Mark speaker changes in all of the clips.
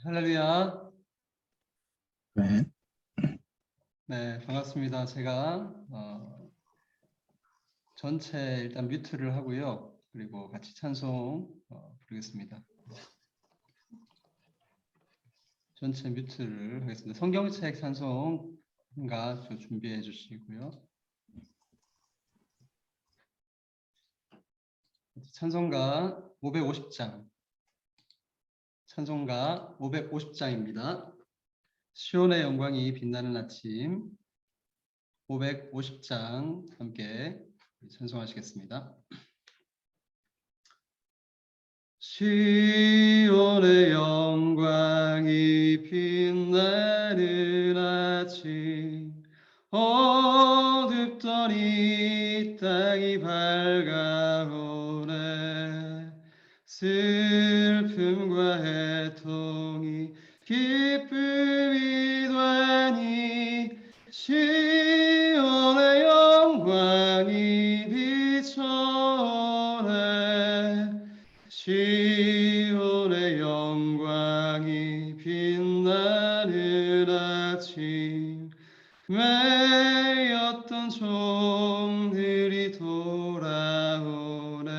Speaker 1: 할렐루야.
Speaker 2: 네.
Speaker 1: 네, 반갑습니다. 제가 전체 일단 뮤트를 하고요. 그리고 같이 찬송 부르겠습니다. 전체 뮤트를 하겠습니다. 성경책 찬송가 준비해 주시고요. 찬송가 550장. 찬송가 550장입니다. 시온의 영광이 빛나는 아침 550장 함께 찬송하시겠습니다. 시온의 영광이 빛나는 아침 어둡던 이 땅이 밝아오네 슬픔과 애통이 기쁨이 되니 시온의 영광이 비춰오네 시온의 영광이 빛나는 아침 매였던 종들이 돌아오네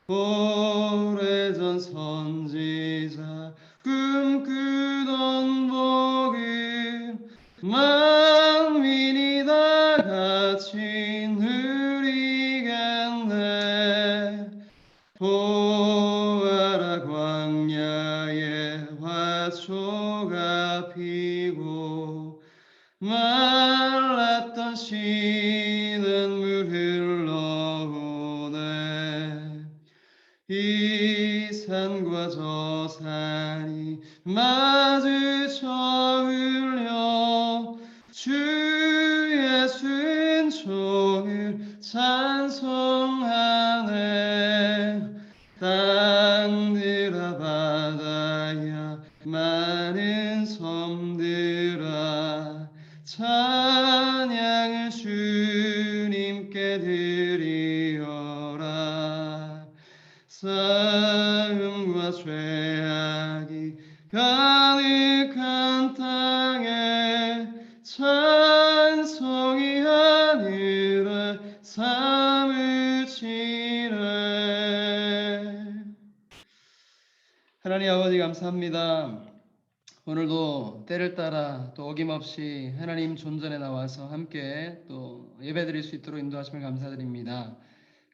Speaker 1: 오래전 선지자 꿈꾸던 복음 만민이 다 같이 누리겠네 보아라 광야에 화초가 피고 말랐던 시는 물 흘러오네 이 산과 저 산이 마주쳐 흘려 주 예수의 종을 찬송하네 땅들아 바다야 많은 섬들아 찬양을 주님께 드리어라 싸움과 죄악이 가득한 땅에 찬송이 하늘에 사무치네 하나님 아버지 감사합니다. 오늘도 때를 따라 또 어김없이 하나님 존전에 나와서 함께 또 예배드릴 수 있도록 인도하심을 감사드립니다.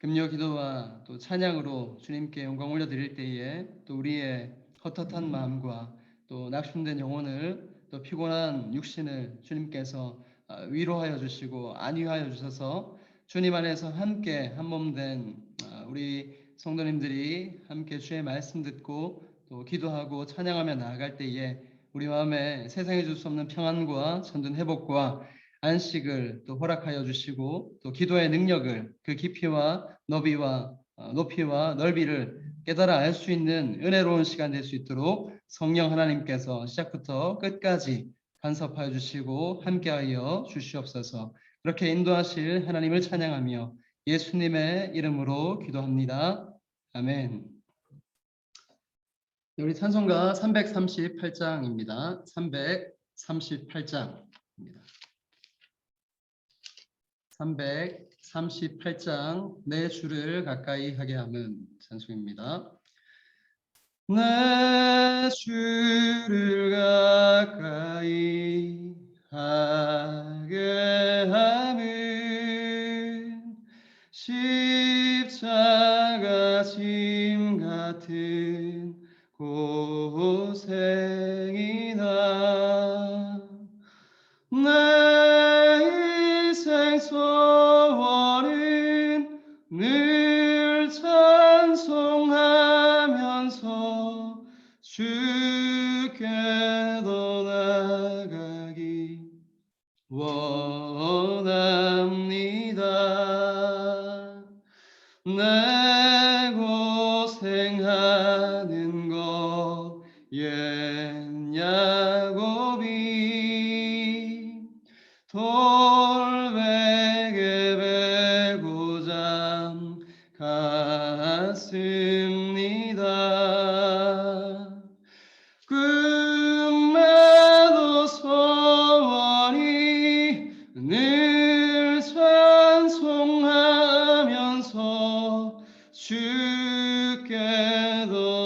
Speaker 1: 금요 기도와 또 찬양으로 주님께 영광 올려드릴 때에 또 우리의 헛헛한 마음과 또 낙심된 영혼을 또 피곤한 육신을 주님께서 위로하여 주시고 안위하여 주셔서 주님 안에서 함께 한 몸 된 우리 성도님들이 함께 주의 말씀 듣고 또 기도하고 찬양하며 나아갈 때에 우리 마음에 세상에 줄 수 없는 평안과 전든 회복과 안식을 또 허락하여 주시고 또 기도의 능력을 그 깊이와 너비와 높이와 넓이를 깨달아 알 수 있는 은혜로운 시간 될 수 있도록 성령 하나님께서 시작부터 끝까지 간섭하여 주시고 함께하여 주시옵소서. 그렇게 인도하실 하나님을 찬양하며 예수님의 이름으로 기도합니다. 아멘. 우리 찬송가 338장입니다. 338장입니다. 338장 내 주를 가까이 하게 함은 찬송입니다. 내 주를 가까이 하게 함은 십자가 짐 같은 고생이나 내 인생 소원은 늘 찬송하면서 주께 더 나아가기 원합니다. 내 고생하는 것 옛 야곱이 돌베개 베고 잠갔습니다. 주께로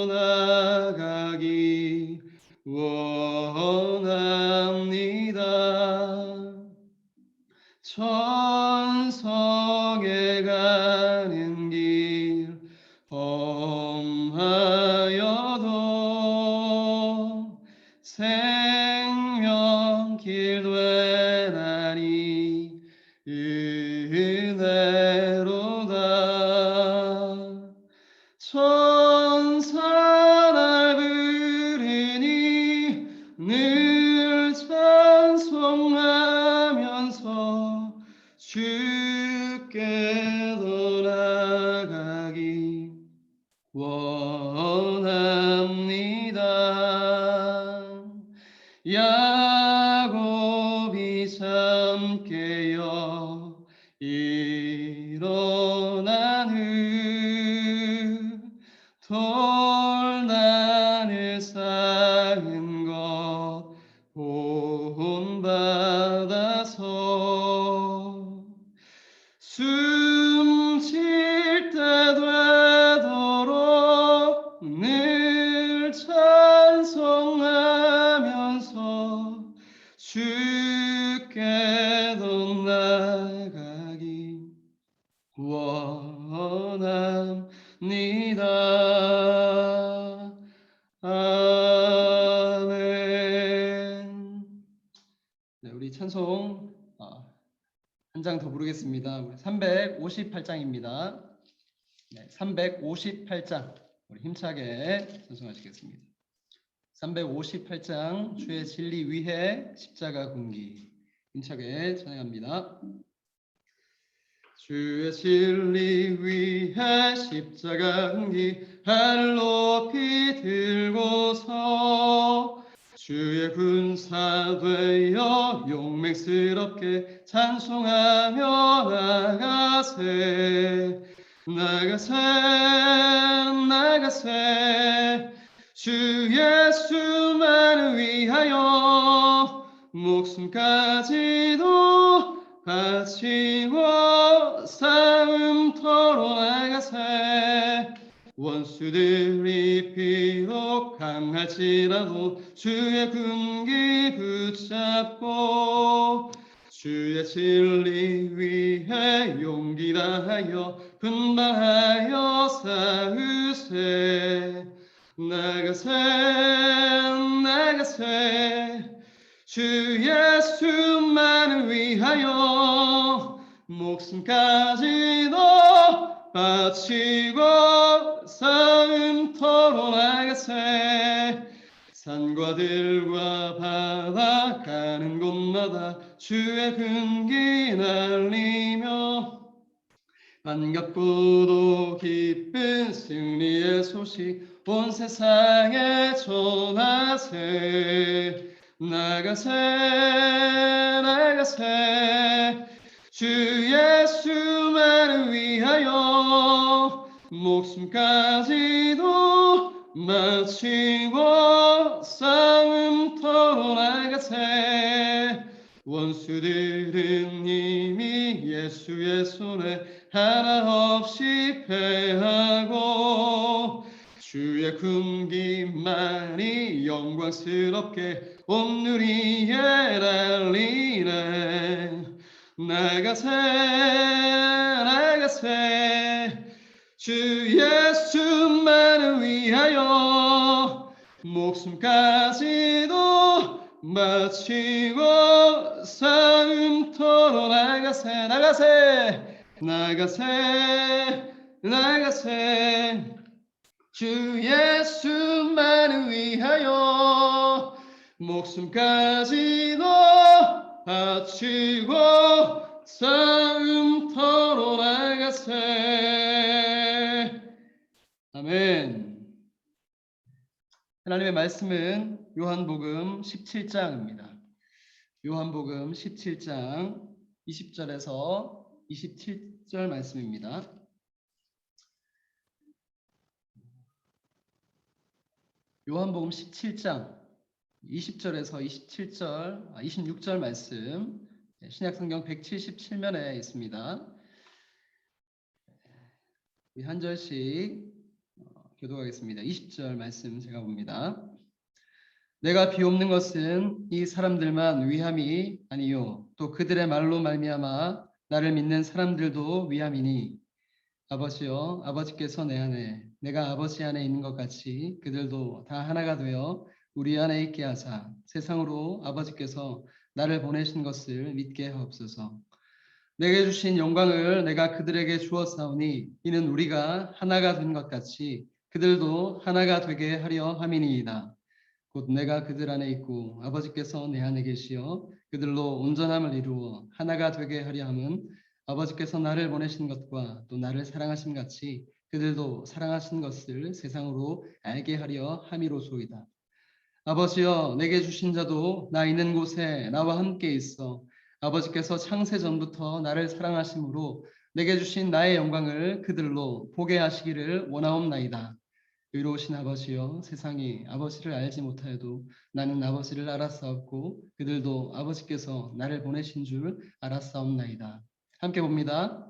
Speaker 1: 나가기 원합니다. 천성에 가는 길 험하여도 생명길 되나니 은혜로다. 천사 날 부르니 늘 찬송하면서 주께로 나가기 원합니다. 야곱이 잠 깨어 일어난 후 돌단을 쌓은 것 본받아서 숨 쉴 때 되도록 늘 찬송하면서 주께로 나가기 원합니다. 아멘. 네, 우리 찬송 한 장 더 부르겠습니다. 358장입니다. 네, 358장 우리 힘차게 찬송하시겠습니다. 358장 주의 진리 위해 십자가 군기 힘차게 찬양합니다. 주의 진리 위해 십자가 군기 하늘 높이 들고서 주의 군사 되어 용맹스럽게 찬송하며 나가세 나가세 나가세 주 예수만을 위하여 목숨까지도 바치고 싸움터로 나가세 원수들이 비록 강할지라도 주의 군기 붙잡고 주의 진리 위해 용기 다하여 분발하여 싸우세 나가세 나가세 주 예수만을 위하여 목숨까지도 바치고 싸움터로 나가세 산과 들과 바다 가는 곳마다 주의 군기 날리며 반갑고도 기쁜 승리의 소식 온 세상에 전하세 나가세 나가세 주 예수만을 위하여 목숨까지도 마치고 싸움터로 나가세 원수들은 이미 예수의 손에 하나 없이 패하고 주의 군기만이 영광스럽게 온 누리에 날리네 나가세 나가세 주 예수만을 위하여 목숨까지도 마치고 싸움터로 나가세 나가세 나가세 나가세 주 예수만을 위하여 목숨까지도 바치고 싸움터로 나가세 아멘. 하나님의 말씀은 요한복음 17장입니다. 요한복음 17장 20절에서 27절 말씀입니다. 요한복음 17장 20절에서 26절 말씀 신약성경 177면에 있습니다. 우리 한 절씩 교독하겠습니다. 20절 말씀 제가 봅니다. 내가 비옵는 것은 이 사람들만 위함이 아니요 또 그들의 말로 말미암아 나를 믿는 사람들도 위함이니 아버지여 아버지께서 내 안에 내가 아버지 안에 있는 것 같이 그들도 다 하나가 되어 우리 안에 있게 하사 세상으로 아버지께서 나를 보내신 것을 믿게 하옵소서. 내게 주신 영광을 내가 그들에게 주었사오니 이는 우리가 하나가 된 것 같이 그들도 하나가 되게 하려 함이니이다. 곧 내가 그들 안에 있고 아버지께서 내 안에 계시어 그들로 온전함을 이루어 하나가 되게 하려 함은 아버지께서 나를 보내신 것과 또 나를 사랑하신 같이 그들도 사랑하신 것을 세상으로 알게 하려 함이로소이다. 아버지여 내게 주신 자도 나 있는 곳에 나와 함께 있어 아버지께서 창세 전부터 나를 사랑하심으로 내게 주신 나의 영광을 그들로 보게 하시기를 원하옵나이다. 의로우신 아버지여 세상이 아버지를 알지 못하여도 나는 아버지를 알았사옵고 그들도 아버지께서 나를 보내신 줄 알았사옵나이다. 함께 봅니다.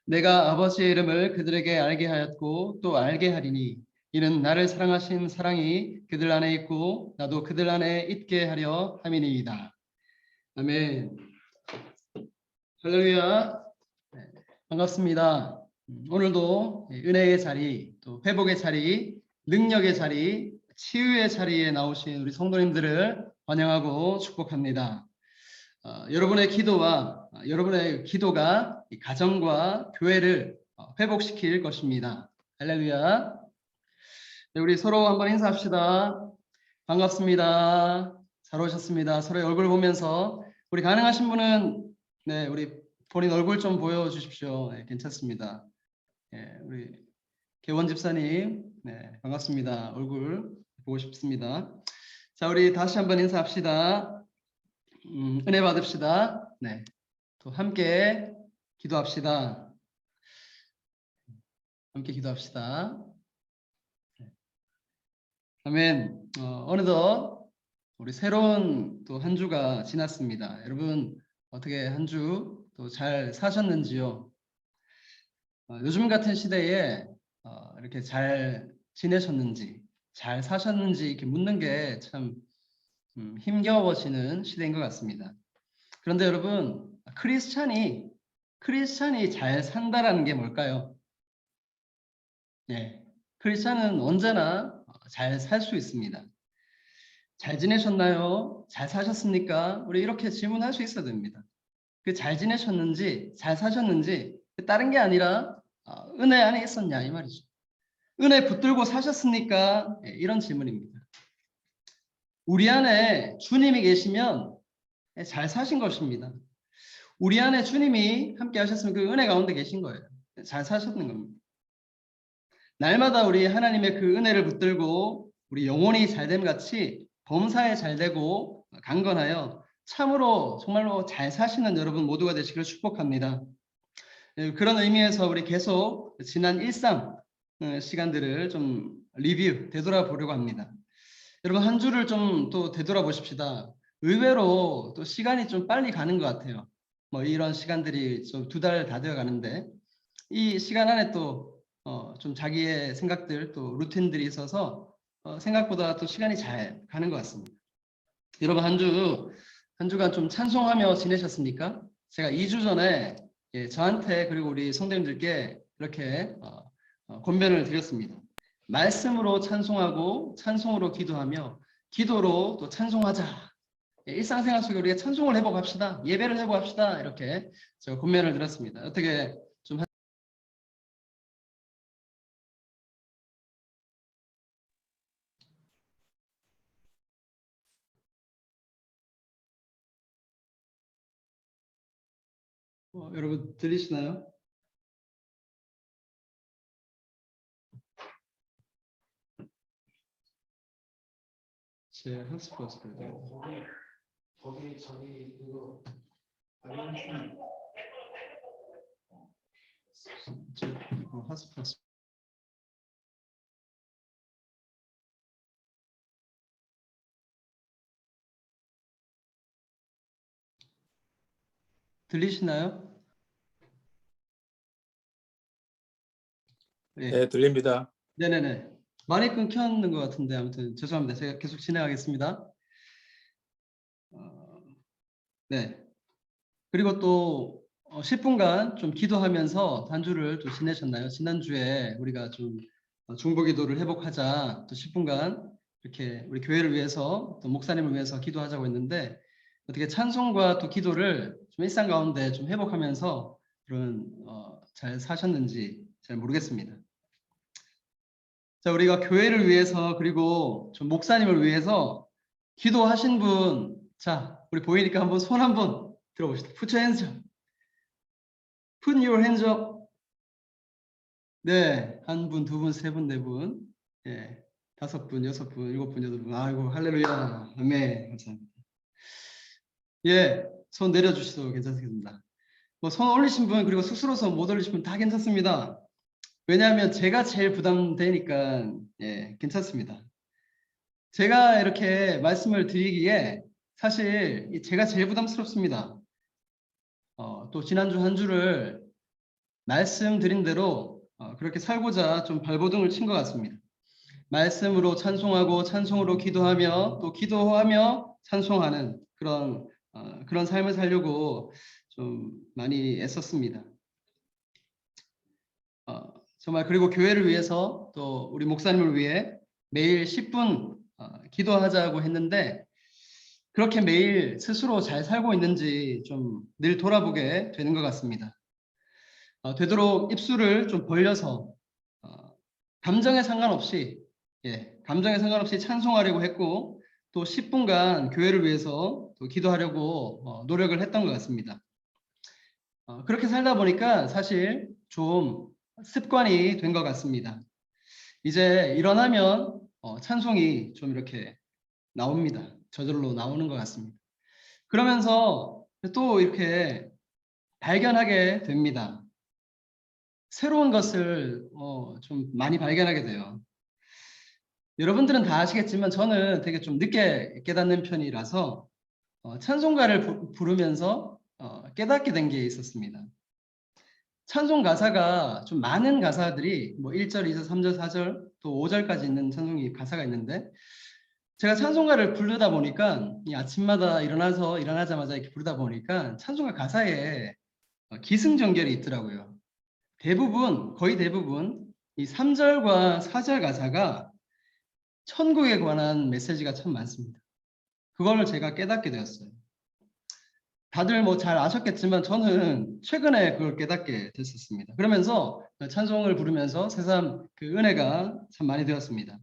Speaker 1: 내가 아버지의 이름을 그들에게 알게 하였고 또 알게 하리니 이는 나를 사랑하신 사랑이 그들 안에 있고 나도 그들 안에 있게 하려 함이니이다. 아멘. 할렐루야. 네, 반갑습니다. 오늘도 은혜의 자리, 또 회복의 자리, 능력의 자리, 치유의 자리에 나오신 우리 성도님들을 환영하고 축복합니다. 여러분의 기도와 여러분의 기도가 이 가정과 교회를 회복시킬 것입니다. 할렐루야. 네, 우리 서로 한번 인사합시다. 반갑습니다. 잘 오셨습니다. 서로의 얼굴 보면서 우리 가능하신 분은 네, 우리 본인 얼굴 좀 보여주십시오. 네, 괜찮습니다. 네, 우리 개원 집사님, 네, 반갑습니다. 얼굴 보고 싶습니다. 자, 우리 다시 한번 인사합시다. 은혜 받읍시다. 네, 또 함께 기도합시다. 함께 기도합시다. 아멘. 어느덧 우리 새로운 또 한 주가 지났습니다. 여러분 어떻게 한 주 또 잘 사셨는지요? 요즘 같은 시대에 이렇게 잘 지내셨는지, 잘 사셨는지 이렇게 묻는 게 참 힘겨워지는 시대인 것 같습니다. 그런데 여러분 크리스찬이 잘 산다라는 게 뭘까요? 네, 크리스찬은 언제나 잘 살 수 있습니다. 잘 지내셨나요? 잘 사셨습니까? 우리 이렇게 질문할 수 있어야 됩니다. 그 잘 지내셨는지, 잘 사셨는지, 다른 게 아니라 은혜 안에 있었냐 이 말이죠. 은혜 붙들고 사셨습니까? 예, 이런 질문입니다. 우리 안에 주님이 계시면 잘 사신 것입니다. 우리 안에 주님이 함께 하셨으면 그 은혜 가운데 계신 거예요. 잘 사셨는 겁니다. 날마다 우리 하나님의 그 은혜를 붙들고 우리 영혼이 잘됨 같이 범사에 잘되고 강건하여 참으로 정말로 잘 사시는 여러분 모두가 되시기를 축복합니다. 그런 의미에서 우리 계속 지난 일상 시간들을 좀 리뷰 되돌아보려고 합니다. 여러분 한 주를 좀 또 되돌아보십시다. 의외로 또 시간이 좀 빨리 가는 것 같아요. 뭐 이런 시간들이 좀 2달 다 되어 가는데 이 시간 안에 또 좀 자기의 생각들 또 루틴들이 있어서 생각보다 또 시간이 잘 가는 것 같습니다. 여러분 한 주간 좀 찬송하며 지내셨습니까? 제가 2주 전에 저한테 그리고 우리 성도님들께 이렇게 권면을 드렸습니다. 말씀으로 찬송하고 찬송으로 기도하며 기도로 또 찬송하자. 일상생활 속에 우리가 찬송을 회복합시다. 예배를 회복합시다. 이렇게 제가 권면을 드렸습니다. 어떻게 좀 여러분 들리시나요? 제 핫스팟 거기 저기 그거 핫스팟 들리시나요? 예.
Speaker 2: 네, 들립니다.
Speaker 1: 네네네. 많이 끊겼는 것 같은데 아무튼 죄송합니다. 제가 계속 진행하겠습니다. 네. 그리고 또 10분간 좀 기도하면서 단주를 또 지내셨나요? 지난주에 우리가 좀 중보기도를 회복하자 또 10분간 이렇게 우리 교회를 위해서 또 목사님을 위해서 기도하자고 했는데 어떻게 찬송과 또 기도를 좀 일상 가운데 좀 회복하면서 그런 잘 사셨는지 잘 모르겠습니다. 자, 우리가 교회를 위해서 그리고 좀 목사님을 위해서 기도하신 분, 자, 우리 보이니까 한번 손 한번 들어봅시다. Put your hands up. Put your hands up. 네, 한 분, 두 분, 세 분, 네 분, 예, 5분, 6분, 7분, 8분. 아이고, 할렐루야. 아멘. 감사합니다. 예, 손 내려주셔도 괜찮습니다. 뭐 손 올리신 분 그리고 스스로서 못 올리신 분 다 괜찮습니다. 왜냐하면 제가 제일 부담되니까 예, 괜찮습니다. 제가 이렇게 말씀을 드리기에 사실 제가 제일 부담스럽습니다. 또 지난주 한 주를 말씀드린 대로 그렇게 살고자 좀 발버둥을 친 것 같습니다. 말씀으로 찬송하고 찬송으로 기도하며 또 기도하며 찬송하는 그런 삶을 살려고 좀 많이 애썼습니다. 정말 그리고 교회를 위해서 또 우리 목사님을 위해 매일 10분 기도하자고 했는데 그렇게 매일 스스로 잘 살고 있는지 좀 늘 돌아보게 되는 것 같습니다. 되도록 입술을 좀 벌려서 감정에 상관없이 감정에 상관없이 찬송하려고 했고 또 10분간 교회를 위해서 또 기도하려고 노력을 했던 것 같습니다. 그렇게 살다 보니까 사실 좀 습관이 된 것 같습니다. 이제 일어나면 찬송이 좀 이렇게 나옵니다. 저절로 나오는 것 같습니다. 그러면서 또 이렇게 발견하게 됩니다. 새로운 것을 좀 많이 발견하게 돼요. 여러분들은 다 아시겠지만 저는 되게 좀 늦게 깨닫는 편이라서 찬송가를 부르면서 깨닫게 된 게 있었습니다. 찬송 가사가 좀 많은 가사들이 뭐 1절, 2절, 3절, 4절 또 5절까지 있는 찬송이 가사가 있는데 제가 찬송가를 부르다 보니까 이 아침마다 일어나자마자 이렇게 부르다 보니까 찬송가 가사에 기승전결이 있더라고요. 거의 대부분 이 3절과 4절 가사가 천국에 관한 메시지가 참 많습니다. 그걸 제가 깨닫게 되었어요. 다들 뭐 잘 아셨겠지만 저는 최근에 그걸 깨닫게 됐었습니다. 그러면서 찬송을 부르면서 새삼 그 은혜가 참 많이 되었습니다.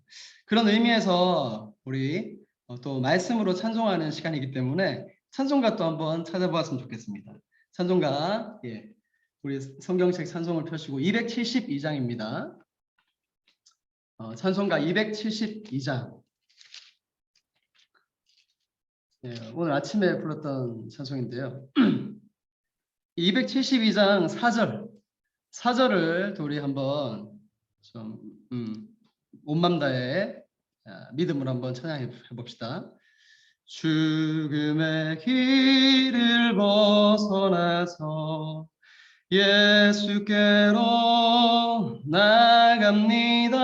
Speaker 1: 그런 의미에서 우리 또 말씀으로 찬송하는 시간이기 때문에 찬송가 또 한번 찾아보았으면 좋겠습니다. 찬송가 우리 성경책 찬송을 펴시고 272장입니다. 찬송가 272장. 오늘 아침에 불렀던 찬송인데요. 272장 4절을 우리 한번 좀 온맘 다해 믿음으로 한번 찬양해 봅시다. 죽음의 길을 벗어나서 예수께로 나갑니다.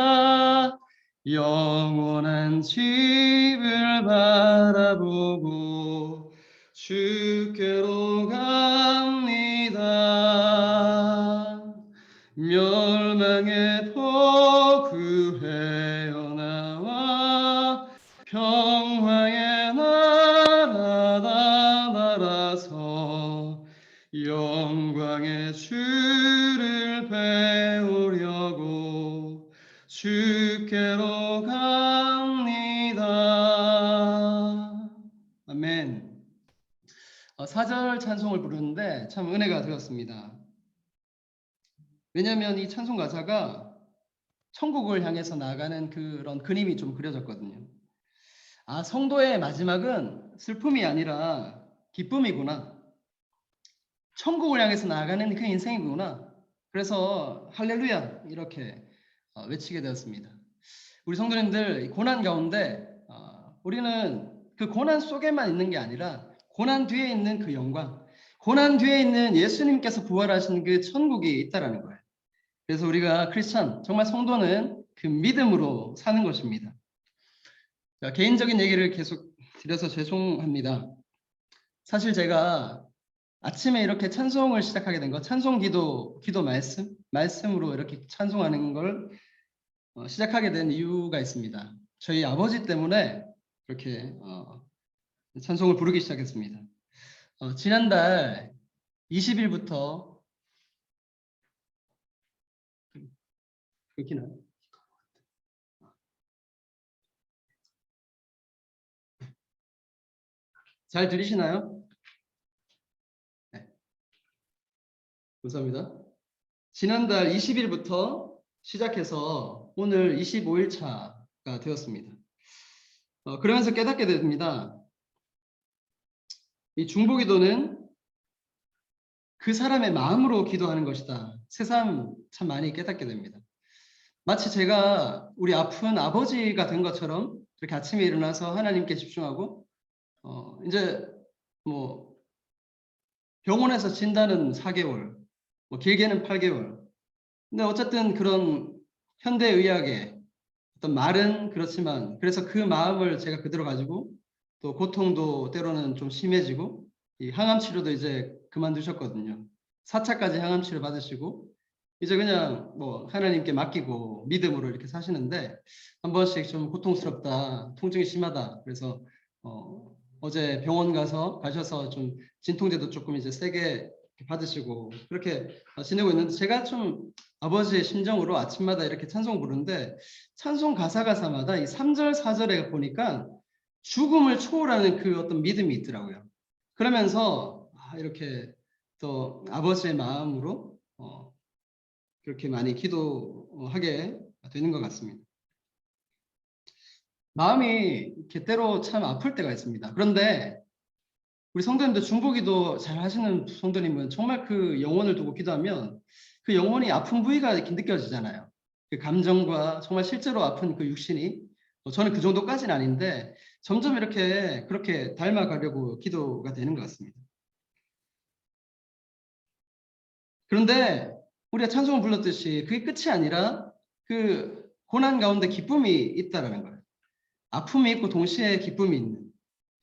Speaker 1: 영원한 집을 바라보고 주께로 갑니다. 멸망에도 구해어 나와 평화의 나라다 날아서 영광의 주를 배우려고 주께로 갑니다. 아멘. 4절 찬송을 부르는데 참 은혜가 되었습니다. 왜냐하면 이 찬송 가사가 천국을 향해서 나아가는 그런 그림이 좀 그려졌거든요. 아, 성도의 마지막은 슬픔이 아니라 기쁨이구나. 천국을 향해서 나아가는 그 인생이구나. 그래서 할렐루야 이렇게 외치게 되었습니다. 우리 성도님들 고난 가운데 우리는 그 고난 속에만 있는 게 아니라 고난 뒤에 있는 그 영광, 고난 뒤에 있는 예수님께서 부활하신 그 천국이 있다라는 거예요. 그래서 우리가 크리스찬, 정말 성도는 그 믿음으로 사는 것입니다. 자, 개인적인 얘기를 계속 드려서 죄송합니다. 사실 제가 아침에 이렇게 찬송을 시작하게 된 거, 찬송 기도 말씀으로 이렇게 찬송하는 걸 시작하게 된 이유가 있습니다. 저희 아버지 때문에 이렇게 찬송을 부르기 시작했습니다. 지난달 20일부터 그렇긴 하네. 잘 들리시나요? 네. 감사합니다. 지난달 20일부터 시작해서 오늘 25일 차가 되었습니다. 그러면서 깨닫게 됩니다. 이 중보기도는 그 사람의 마음으로 기도하는 것이다. 새삼 참 많이 깨닫게 됩니다. 마치 제가 우리 아픈 아버지가 된 것처럼 이렇게 아침에 일어나서 하나님께 집중하고 이제 뭐 병원에서 진단은 4개월, 뭐 길게는 8개월. 근데 어쨌든 그런 현대의학의 어떤 말은 그렇지만 그래서 그 마음을 제가 그대로 가지고 또 고통도 때로는 좀 심해지고 이 항암 치료도 이제 그만두셨거든요. 4차까지 항암 치료 받으시고 이제 그냥 뭐 하나님께 맡기고 믿음으로 이렇게 사시는데 한 번씩 좀 고통스럽다, 통증이 심하다. 그래서 어제 병원 가셔서 좀 진통제도 조금 이제 세게 받으시고 그렇게 지내고 있는데 제가 좀 아버지의 심정으로 아침마다 이렇게 찬송 부르는데 찬송 가사마다 이 3절, 4절에 보니까 죽음을 초월하는 그 어떤 믿음이 있더라고요. 그러면서 이렇게 또 아버지의 마음으로 그렇게 많이 기도하게 되는 것 같습니다. 마음이 이렇게 때로 참 아플 때가 있습니다. 그런데 우리 성도님들 중보기도 잘 하시는 성도님은 정말 그 영혼을 두고 기도하면 그 영혼이 아픈 부위가 이렇게 느껴지잖아요. 그 감정과 정말 실제로 아픈 그 육신이 저는 그 정도까지는 아닌데 점점 이렇게 그렇게 닮아가려고 기도가 되는 것 같습니다. 그런데 우리가 찬송을 불렀듯이 그게 끝이 아니라 그 고난 가운데 기쁨이 있다라는 거예요. 아픔이 있고 동시에 기쁨이 있는.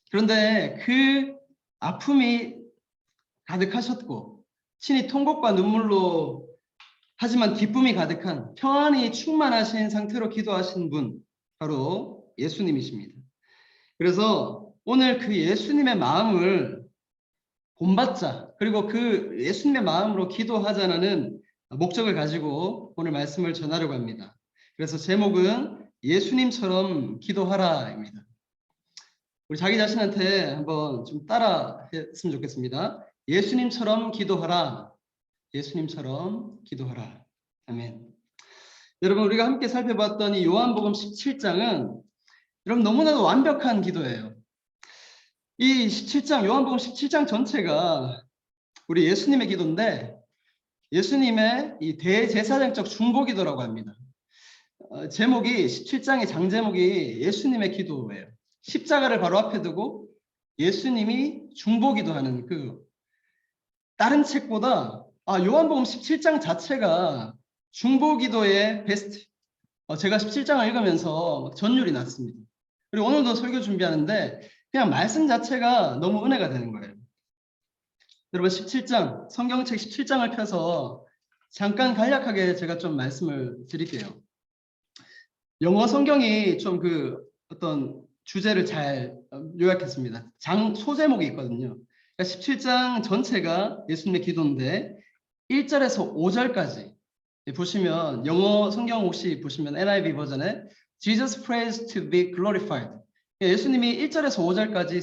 Speaker 1: 그런데 그 아픔이 가득하셨고 친히 통곡과 눈물로 하지만 기쁨이 가득한 평안이 충만하신 상태로 기도하신 분 바로 예수님이십니다. 그래서 오늘 그 예수님의 마음을 본받자 그리고 그 예수님의 마음으로 기도하자는 목적을 가지고 오늘 말씀을 전하려고 합니다. 그래서 제목은 예수님처럼 기도하라입니다. 우리 자기 자신한테 한번 좀 따라 했으면 좋겠습니다. 예수님처럼 기도하라. 예수님처럼 기도하라. 아멘. 여러분 우리가 함께 살펴봤던 이 요한복음 17장은 여러분 너무나도 완벽한 기도예요. 이 17장 요한복음 17장 전체가 우리 예수님의 기도인데 예수님의 이 대제사장적 중보기도라고 합니다. 제목이 17장의 장제목이 예수님의 기도예요. 십자가를 바로 앞에 두고 예수님이 중보기도하는 그 다른 책보다 요한복음 17장 자체가 중보기도의 베스트. 제가 17장을 읽으면서 전율이 났습니다. 그리고 오늘도 설교 준비하는데 그냥 말씀 자체가 너무 은혜가 되는 거예요. 여러분 17장 성경책 17장을 펴서 잠깐 간략하게 제가 좀 말씀을 드릴게요. 영어 성경이 좀 그 어떤 주제를 잘 요약했습니다. 소제목이 있거든요. 그러니까 17장 전체가 예수님의 기도인데 1절에서 5절까지 보시면 영어 성경 혹시 보시면 NIV 버전에 Jesus prays to be glorified. 예수님이 1절에서 5절까지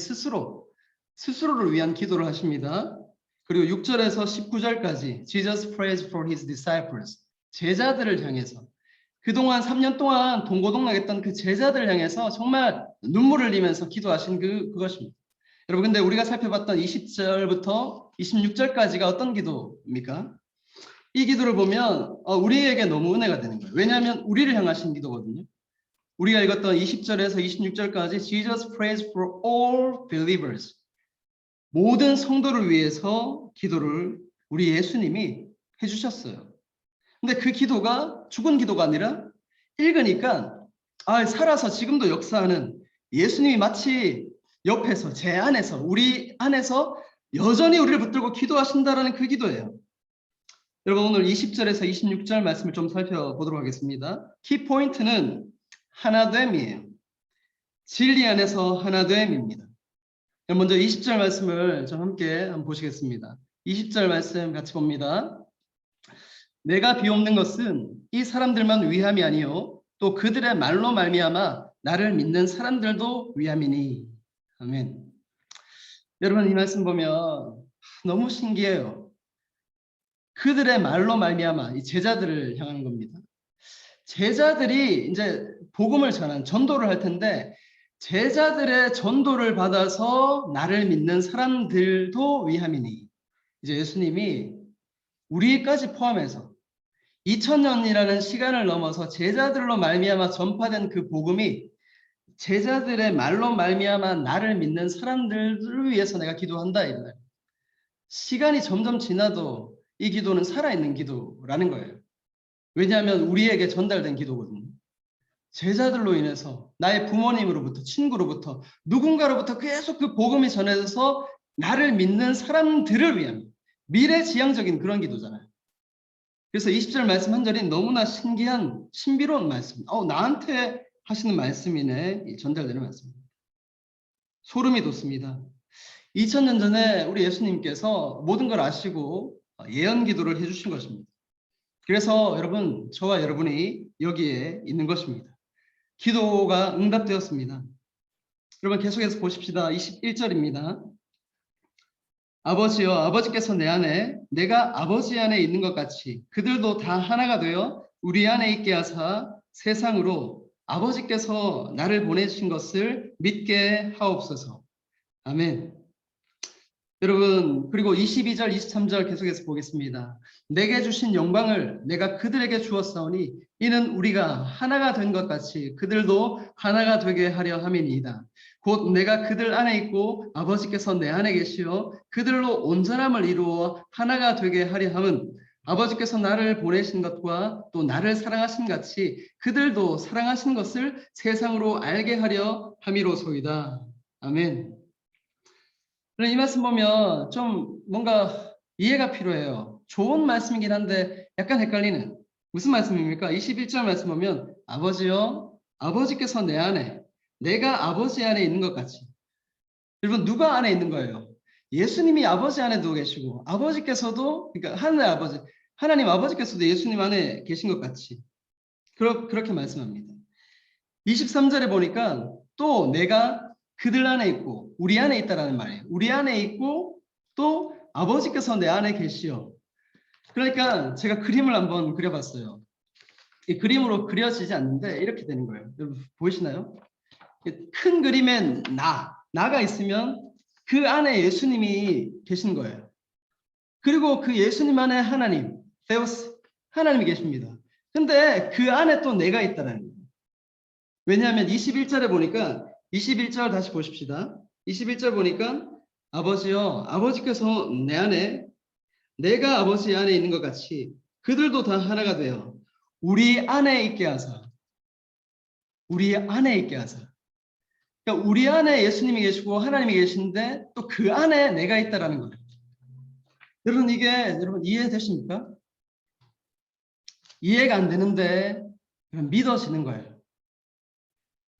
Speaker 1: 스스로를 위한 기도를 하십니다. 그리고 6절에서 19절까지 Jesus prays for his disciples. 제자들을 향해서 그동안 3년 동안 동고동락했던 그 제자들을 향해서 정말 눈물을 흘리면서 기도하신 그것입니다. 여러분 근데 우리가 살펴봤던 20절부터 26절까지가 어떤 기도입니까? 이 기도를 보면 우리에게 너무 은혜가 되는 거예요. 왜냐하면 우리를 향하신 기도거든요. 우리가 읽었던 20절에서 26절까지 Jesus prays for all believers. 모든 성도를 위해서 기도를 우리 예수님이 해주셨어요. 근데 그 기도가 죽은 기도가 아니라 읽으니까 살아서 지금도 역사하는 예수님이 마치 옆에서 제 안에서 우리 안에서 여전히 우리를 붙들고 기도하신다라는 그 기도예요. 여러분 오늘 20절에서 26절 말씀을 좀 살펴보도록 하겠습니다. 키포인트는 하나됨이에요. 진리 안에서 하나됨입니다. 먼저 20절 말씀을 좀 함께 한번 보시겠습니다. 20절 말씀 같이 봅니다. 내가 비옵는 것은 이 사람들만 위함이 아니요 또 그들의 말로 말미암아 나를 믿는 사람들도 위함이니. 아멘. 여러분 이 말씀 보면 너무 신기해요. 그들의 말로 말미암아 이 제자들을 향하는 겁니다. 제자들이 이제 복음을 전한 전도를 할 텐데 제자들의 전도를 받아서 나를 믿는 사람들도 위함이니. 이제 예수님이 우리까지 포함해서 2000년이라는 시간을 넘어서 제자들로 말미암아 전파된 그 복음이 제자들의 말로 말미암아 나를 믿는 사람들을 위해서 내가 기도한다. 이거예요. 시간이 점점 지나도 이 기도는 살아있는 기도라는 거예요. 왜냐하면 우리에게 전달된 기도거든요. 제자들로 인해서 나의 부모님으로부터 친구로부터 누군가로부터 계속 그 복음이 전해져서 나를 믿는 사람들을 위한 미래지향적인 그런 기도잖아요. 그래서 20절 말씀 한 절이 너무나 신기한 신비로운 말씀. 나한테 하시는 말씀이네. 전달되는 말씀입니다. 소름이 돋습니다. 2000년 전에 우리 예수님께서 모든 걸 아시고 예언 기도를 해주신 것입니다. 그래서 여러분, 저와 여러분이 여기에 있는 것입니다. 기도가 응답되었습니다. 여러분 계속해서 보십시다. 21절입니다. 아버지여, 아버지께서 내 안에 내가 아버지 안에 있는 것 같이 그들도 다 하나가 되어 우리 안에 있게 하사 세상으로 아버지께서 나를 보내주신 것을 믿게 하옵소서. 아멘. 여러분 그리고 22절 23절 계속해서 보겠습니다. 내게 주신 영광을 내가 그들에게 주었사오니 이는 우리가 하나가 된 것 같이 그들도 하나가 되게 하려 함이니이다. 곧 내가 그들 안에 있고 아버지께서 내 안에 계시어 그들로 온전함을 이루어 하나가 되게 하려 함은 아버지께서 나를 보내신 것과 또 나를 사랑하신 같이 그들도 사랑하신 것을 세상으로 알게 하려 함이로소이다. 아멘. 이 말씀 보면 좀 뭔가 이해가 필요해요. 좋은 말씀이긴 한데 약간 헷갈리는. 무슨 말씀입니까? 21절 말씀 보면 아버지여, 아버지께서 내 안에, 내가 아버지 안에 있는 것 같이. 여러분 누가 안에 있는 거예요? 예수님이 아버지 안에 누워 계시고 아버지께서도 그러니까 하늘 아버지, 하나님 아버지께서도 예수님 안에 계신 것 같이. 그렇게 말씀합니다. 23절에 보니까 또 내가 그들 안에 있고 우리 안에 있다라는 말이에요. 우리 안에 있고 또 아버지께서 내 안에 계시오. 그러니까 제가 그림을 한번 그려봤어요. 이 그림으로 그려지지 않는데 이렇게 되는 거예요. 여러분 보이시나요? 큰 그림엔 나가 있으면 그 안에 예수님이 계신 거예요. 그리고 그 예수님 안에 하나님, 데우스, 하나님이 계십니다. 근데 그 안에 또 내가 있다는 거예요. 왜냐하면 21절에 보니까 21절 다시 보십시다. 21절 보니까 아버지여, 아버지께서 내 안에 내가 아버지 안에 있는 것 같이 그들도 다 하나가 되어 우리 안에 있게 하사. 우리 안에 있게 하사. 그러니까 우리 안에 예수님이 계시고 하나님이 계신데 또 그 안에 내가 있다라는 거예요. 여러분 이게 여러분 이해되십니까? 이해가 안 되는데 믿어지는 거예요.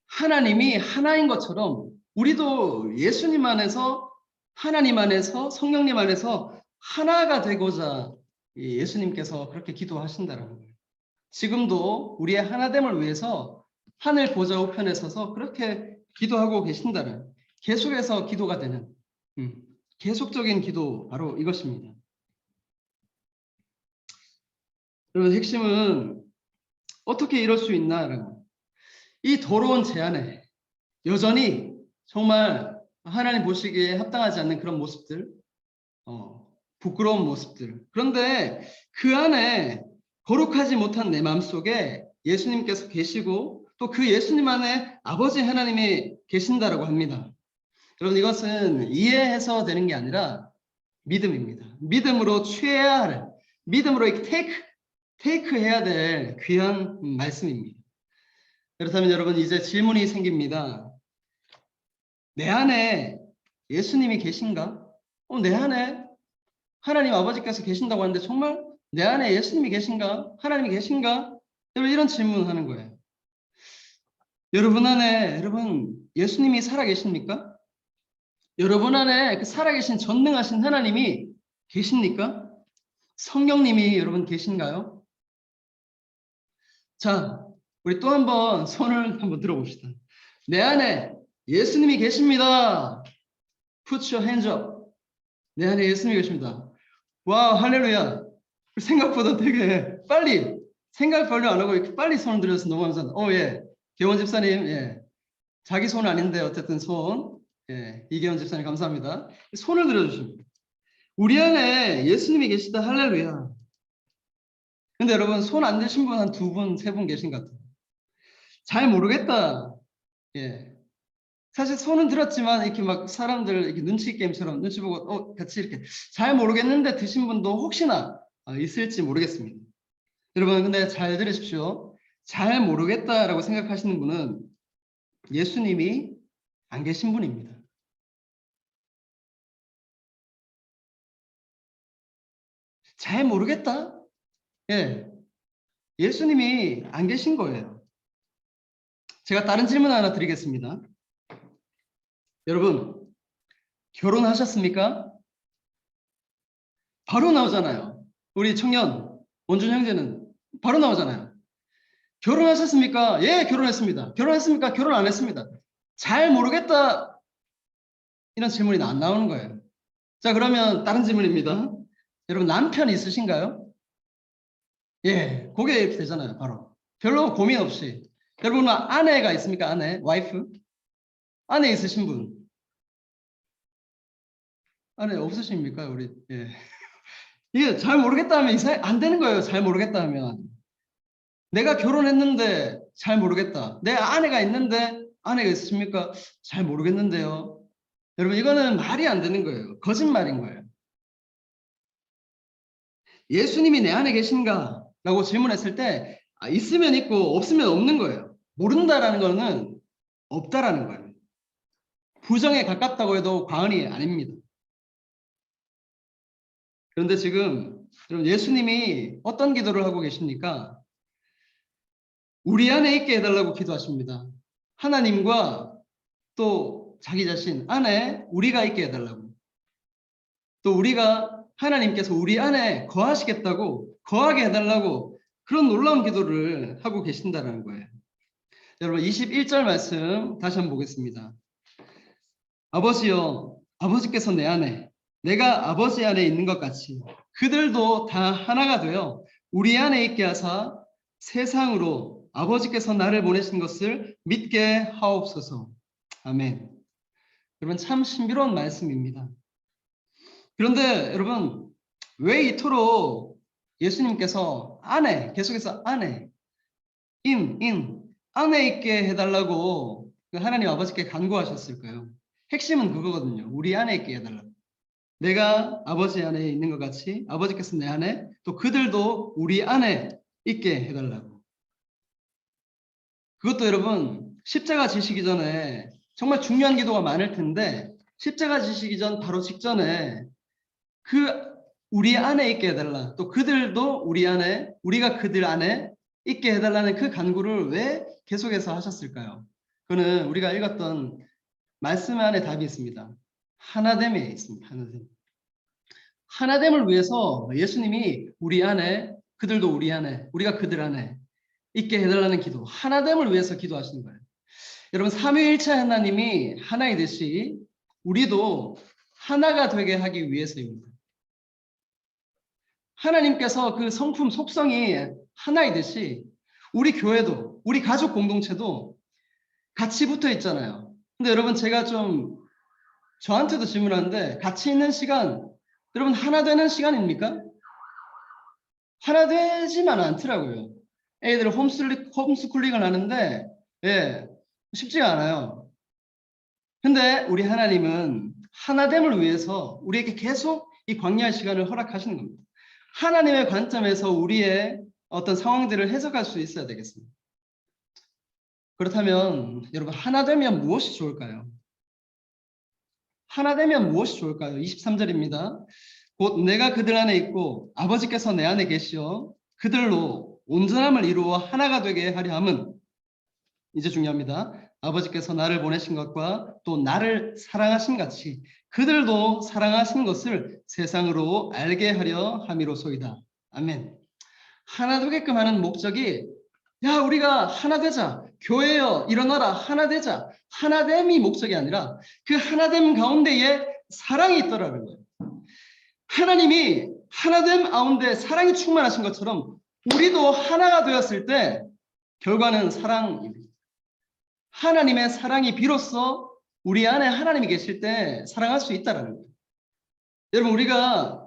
Speaker 1: 하나님이 하나인 것처럼 우리도 예수님 안에서 하나님 안에서 성령님 안에서 하나가 되고자 예수님께서 그렇게 기도하신다는 거예요. 지금도 우리의 하나됨을 위해서 하늘 보좌 우편에 서서 그렇게 기도하고 계신다는 계속해서 기도가 되는 계속적인 기도 바로 이것입니다. 여러분 핵심은 어떻게 이럴 수 있나라는 이 더러운 제 안에 여전히 정말 하나님 보시기에 합당하지 않는 그런 모습들, 부끄러운 모습들. 그런데 그 안에 거룩하지 못한 내 마음속에 예수님께서 계시고 또 그 예수님 안에 아버지 하나님이 계신다라고 합니다. 여러분 이것은 이해해서 되는 게 아니라 믿음입니다. 믿음으로 취해야 할, 믿음으로 take 테이크해야 될 귀한 말씀입니다. 그렇다면 여러분 이제 질문이 생깁니다. 내 안에 예수님이 계신가? 내 안에 하나님 아버지께서 계신다고 하는데 정말 내 안에 예수님이 계신가? 하나님이 계신가? 여러분 이런 질문을 하는 거예요. 여러분 안에 예수님이 살아계십니까? 여러분 안에 그 살아계신 전능하신 하나님이 계십니까? 성령님이 여러분 계신가요? 자, 우리 또 한번 손을 한번 들어봅시다. 내 안에 예수님이 계십니다. Put your hands up. 내 안에 예수님이 계십니다. 와, 할렐루야. 생각보다 되게 빨리, 생각 별로 안 하고 이렇게 빨리 손을 들어서 너무 감사합니다. 예. 개원 집사님, 예. 자기 손 아닌데 어쨌든 손. 예. 이계원 집사님 감사합니다. 손을 들어주십니다. 우리 안에 예수님이 계시다. 할렐루야. 근데 여러분 손 안 드신 분 한 2분, 3분 계신 것 같아요. 잘 모르겠다. 예. 사실 손은 들었지만 이렇게 막 사람들 이렇게 눈치 게임처럼 눈치 보고 같이 이렇게 잘 모르겠는데 드신 분도 혹시나 있을지 모르겠습니다. 여러분 근데 잘 들으십시오. 잘 모르겠다라고 생각하시는 분은 예수님이 안 계신 분입니다. 잘 모르겠다? 예. 예수님이 안 계신 거예요. 제가 다른 질문 하나 드리겠습니다. 여러분, 결혼하셨습니까? 바로 나오잖아요. 우리 청년, 원준 형제는 바로 나오잖아요. 결혼하셨습니까? 예, 결혼했습니다. 결혼했습니까? 결혼 안 했습니다. 잘 모르겠다. 이런 질문이 안 나오는 거예요. 자, 그러면 다른 질문입니다. 여러분, 남편 있으신가요? 예, 그게 이렇게 되잖아요, 바로. 별로 고민 없이. 여러분, 아내가 있습니까? 아내, 와이프? 아내 있으신 분? 아내 없으십니까? 우리, 예. 이게 잘 모르겠다 하면 안 되는 거예요. 잘 모르겠다 하면. 내가 결혼했는데 잘 모르겠다. 내 아내가 있는데 아내가 있으십니까? 잘 모르겠는데요. 여러분 이거는 말이 안 되는 거예요. 거짓말인 거예요. 예수님이 내 안에 계신가? 라고 질문했을 때 있으면 있고 없으면 없는 거예요. 모른다라는 거는 없다라는 거예요. 부정에 가깝다고 해도 과언이 아닙니다. 그런데 지금 여러분 예수님이 어떤 기도를 하고 계십니까? 우리 안에 있게 해달라고 기도하십니다. 하나님과 또 자기 자신 안에 우리가 있게 해달라고. 또 우리가 하나님께서 우리 안에 거하시겠다고 거하게 해달라고 그런 놀라운 기도를 하고 계신다는 거예요. 여러분 21절 말씀 다시 한번 보겠습니다. 아버지여 아버지께서 내 안에 내가 아버지 안에 있는 것 같이 그들도 다 하나가 되어 우리 안에 있게 하사 세상으로 아버지께서 나를 보내신 것을 믿게 하옵소서. 아멘. 여러분 참 신비로운 말씀입니다. 그런데 여러분 왜 이토록 예수님께서 안에 계속해서 안에 안에 있게 해달라고 하나님 아버지께 간구하셨을까요? 핵심은 그거거든요. 우리 안에 있게 해달라고. 내가 아버지 안에 있는 것 같이 아버지께서 내 안에 또 그들도 우리 안에 있게 해달라고. 그것도 여러분 십자가 지시기 전에 정말 중요한 기도가 많을 텐데 십자가 지시기 전 바로 직전에 그 우리 안에 있게 해달라. 또 그들도 우리 안에 우리가 그들 안에 있게 해달라는 그 간구를 왜 계속해서 하셨을까요? 그거는 우리가 읽었던 말씀 안에 답이 있습니다. 하나됨에 있습니다. 하나됨을 위해서 예수님이 우리 안에 그들도 우리 안에 우리가 그들 안에 있게 해달라는 기도 하나됨을 위해서 기도하시는 거예요. 여러분 삼위일체 하나님이 하나이듯이 우리도 하나가 되게 하기 위해서입니다. 하나님께서 그 성품 속성이 하나이듯이 우리 교회도 우리 가족 공동체도 같이 붙어 있잖아요. 근데 여러분 제가 좀 저한테도 질문하는데 같이 있는 시간 여러분 하나 되는 시간입니까? 하나 되지만 않더라고요. 애들 홈스쿨링을 하는데 예, 쉽지가 않아요. 근데 우리 하나님은 하나됨을 위해서 우리에게 계속 이 광야의 시간을 허락하시는 겁니다. 하나님의 관점에서 우리의 어떤 상황들을 해석할 수 있어야 되겠습니다. 그렇다면 여러분 하나 되면 무엇이 좋을까요? 하나 되면 무엇이 좋을까요? 23절입니다. 곧 내가 그들 안에 있고 아버지께서 내 안에 계시어 그들로 온전함을 이루어 하나가 되게 하려 함은, 이제 중요합니다. 아버지께서 나를 보내신 것과 또 나를 사랑하신 같이 그들도 사랑하신 것을 세상으로 알게 하려 함이로소이다. 아멘. 하나 되게끔 하는 목적이, 야 우리가 하나 되자, 교회여 일어나라 하나 되자, 하나됨이 목적이 아니라 그 하나됨 가운데에 사랑이 있더라는 거예요. 하나님이 하나됨 가운데 사랑이 충만하신 것처럼 우리도 하나가 되었을 때 결과는 사랑입니다. 하나님의 사랑이 비로소 우리 안에 하나님이 계실 때 사랑할 수 있다는 거예요. 여러분 우리가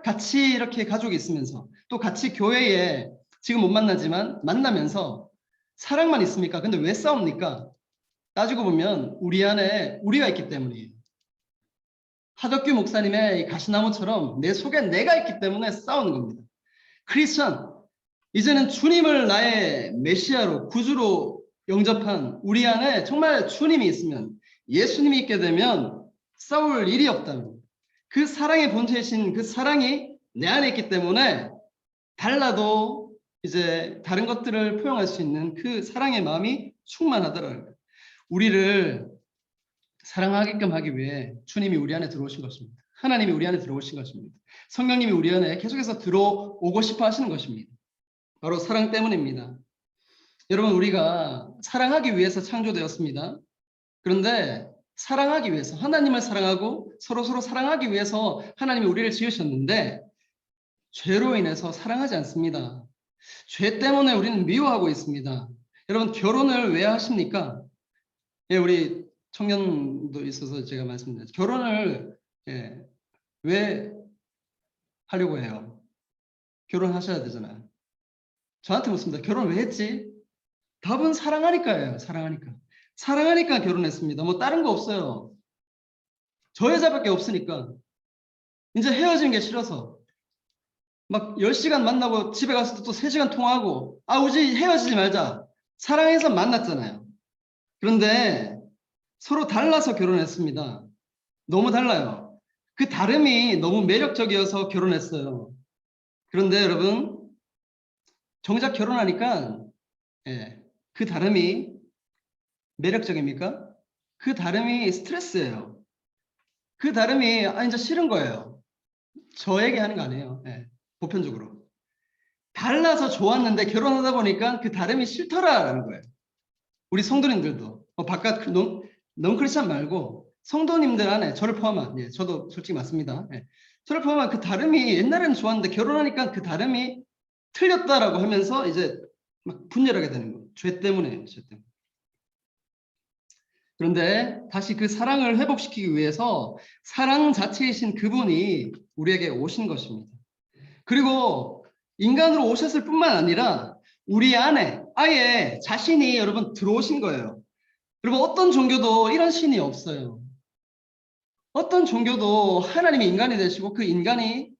Speaker 1: 같이 이렇게 가족이 있으면서 또 같이 교회에 지금 못 만나지만 만나면서 사랑만 있습니까? 근데 왜 싸웁니까? 따지고 보면 우리 안에 우리가 있기 때문이에요. 하덕규 목사님의 가시나무처럼 내 속에 내가 있기 때문에 싸우는 겁니다. 크리스천, 이제는 주님을 나의 메시아로 구주로 영접한 우리 안에 정말 주님이 있으면, 예수님이 있게 되면 싸울 일이 없다는 겁니다. 그 사랑의 본체이신 그 사랑이 내 안에 있기 때문에 달라도 이제 다른 것들을 포용할 수 있는 그 사랑의 마음이 충만하더라고요. 우리를 사랑하게끔 하기 위해 주님이 우리 안에 들어오신 것입니다. 하나님이 우리 안에 들어오신 것입니다. 성령님이 우리 안에 계속해서 들어오고 싶어 하시는 것입니다. 바로 사랑 때문입니다. 여러분 우리가 사랑하기 위해서 창조되었습니다. 그런데 사랑하기 위해서, 하나님을 사랑하고 서로 사랑하기 위해서 하나님이 우리를 지으셨는데 죄로 인해서 사랑하지 않습니다. 죄 때문에 우리는 미워하고 있습니다. 여러분 결혼을 왜 하십니까? 예, 우리 청년도 있어서 제가 말씀드렸죠. 결혼을 왜 하려고 해요? 결혼하셔야 되잖아요. 저한테 묻습니다. 결혼 왜 했지? 답은 사랑하니까예요. 사랑하니까. 사랑하니까 결혼했습니다. 뭐 다른 거 없어요. 저 여자밖에 없으니까. 이제 헤어지는 게 싫어서 막 10시간 만나고 집에 가서 또 3시간 통화하고, 우리 헤어지지 말자. 사랑해서 만났잖아요. 그런데 서로 달라서 결혼했습니다. 너무 달라요. 그 다름이 너무 매력적이어서 결혼했어요. 그런데 여러분 정작 결혼하니까 그 다름이 매력적입니까? 그 다름이 스트레스예요. 그 다름이 이제 싫은 거예요. 저에게 하는 거 아니에요. 보편적으로. 달라서 좋았는데 결혼하다 보니까 그 다름이 싫더라라는 거예요. 우리 성도님들도 바깥 넌크리스찬 말고 성도님들 안에 저를 포함한, 저도 솔직히 맞습니다. 저를 포함한 그 다름이 옛날에는 좋았는데 결혼하니까 그 다름이 틀렸다라고 하면서 이제 막 분열하게 되는 거예요. 죄 때문에요. 죄 때문에. 그런데 다시 그 사랑을 회복시키기 위해서 사랑 자체이신 그분이 우리에게 오신 것입니다. 그리고 인간으로 오셨을 뿐만 아니라 우리 안에 아예 자신이 여러분 들어오신 거예요. 여러분 어떤 종교도 이런 신이 없어요. 어떤 종교도 하나님이 인간이 되시고 그 인간이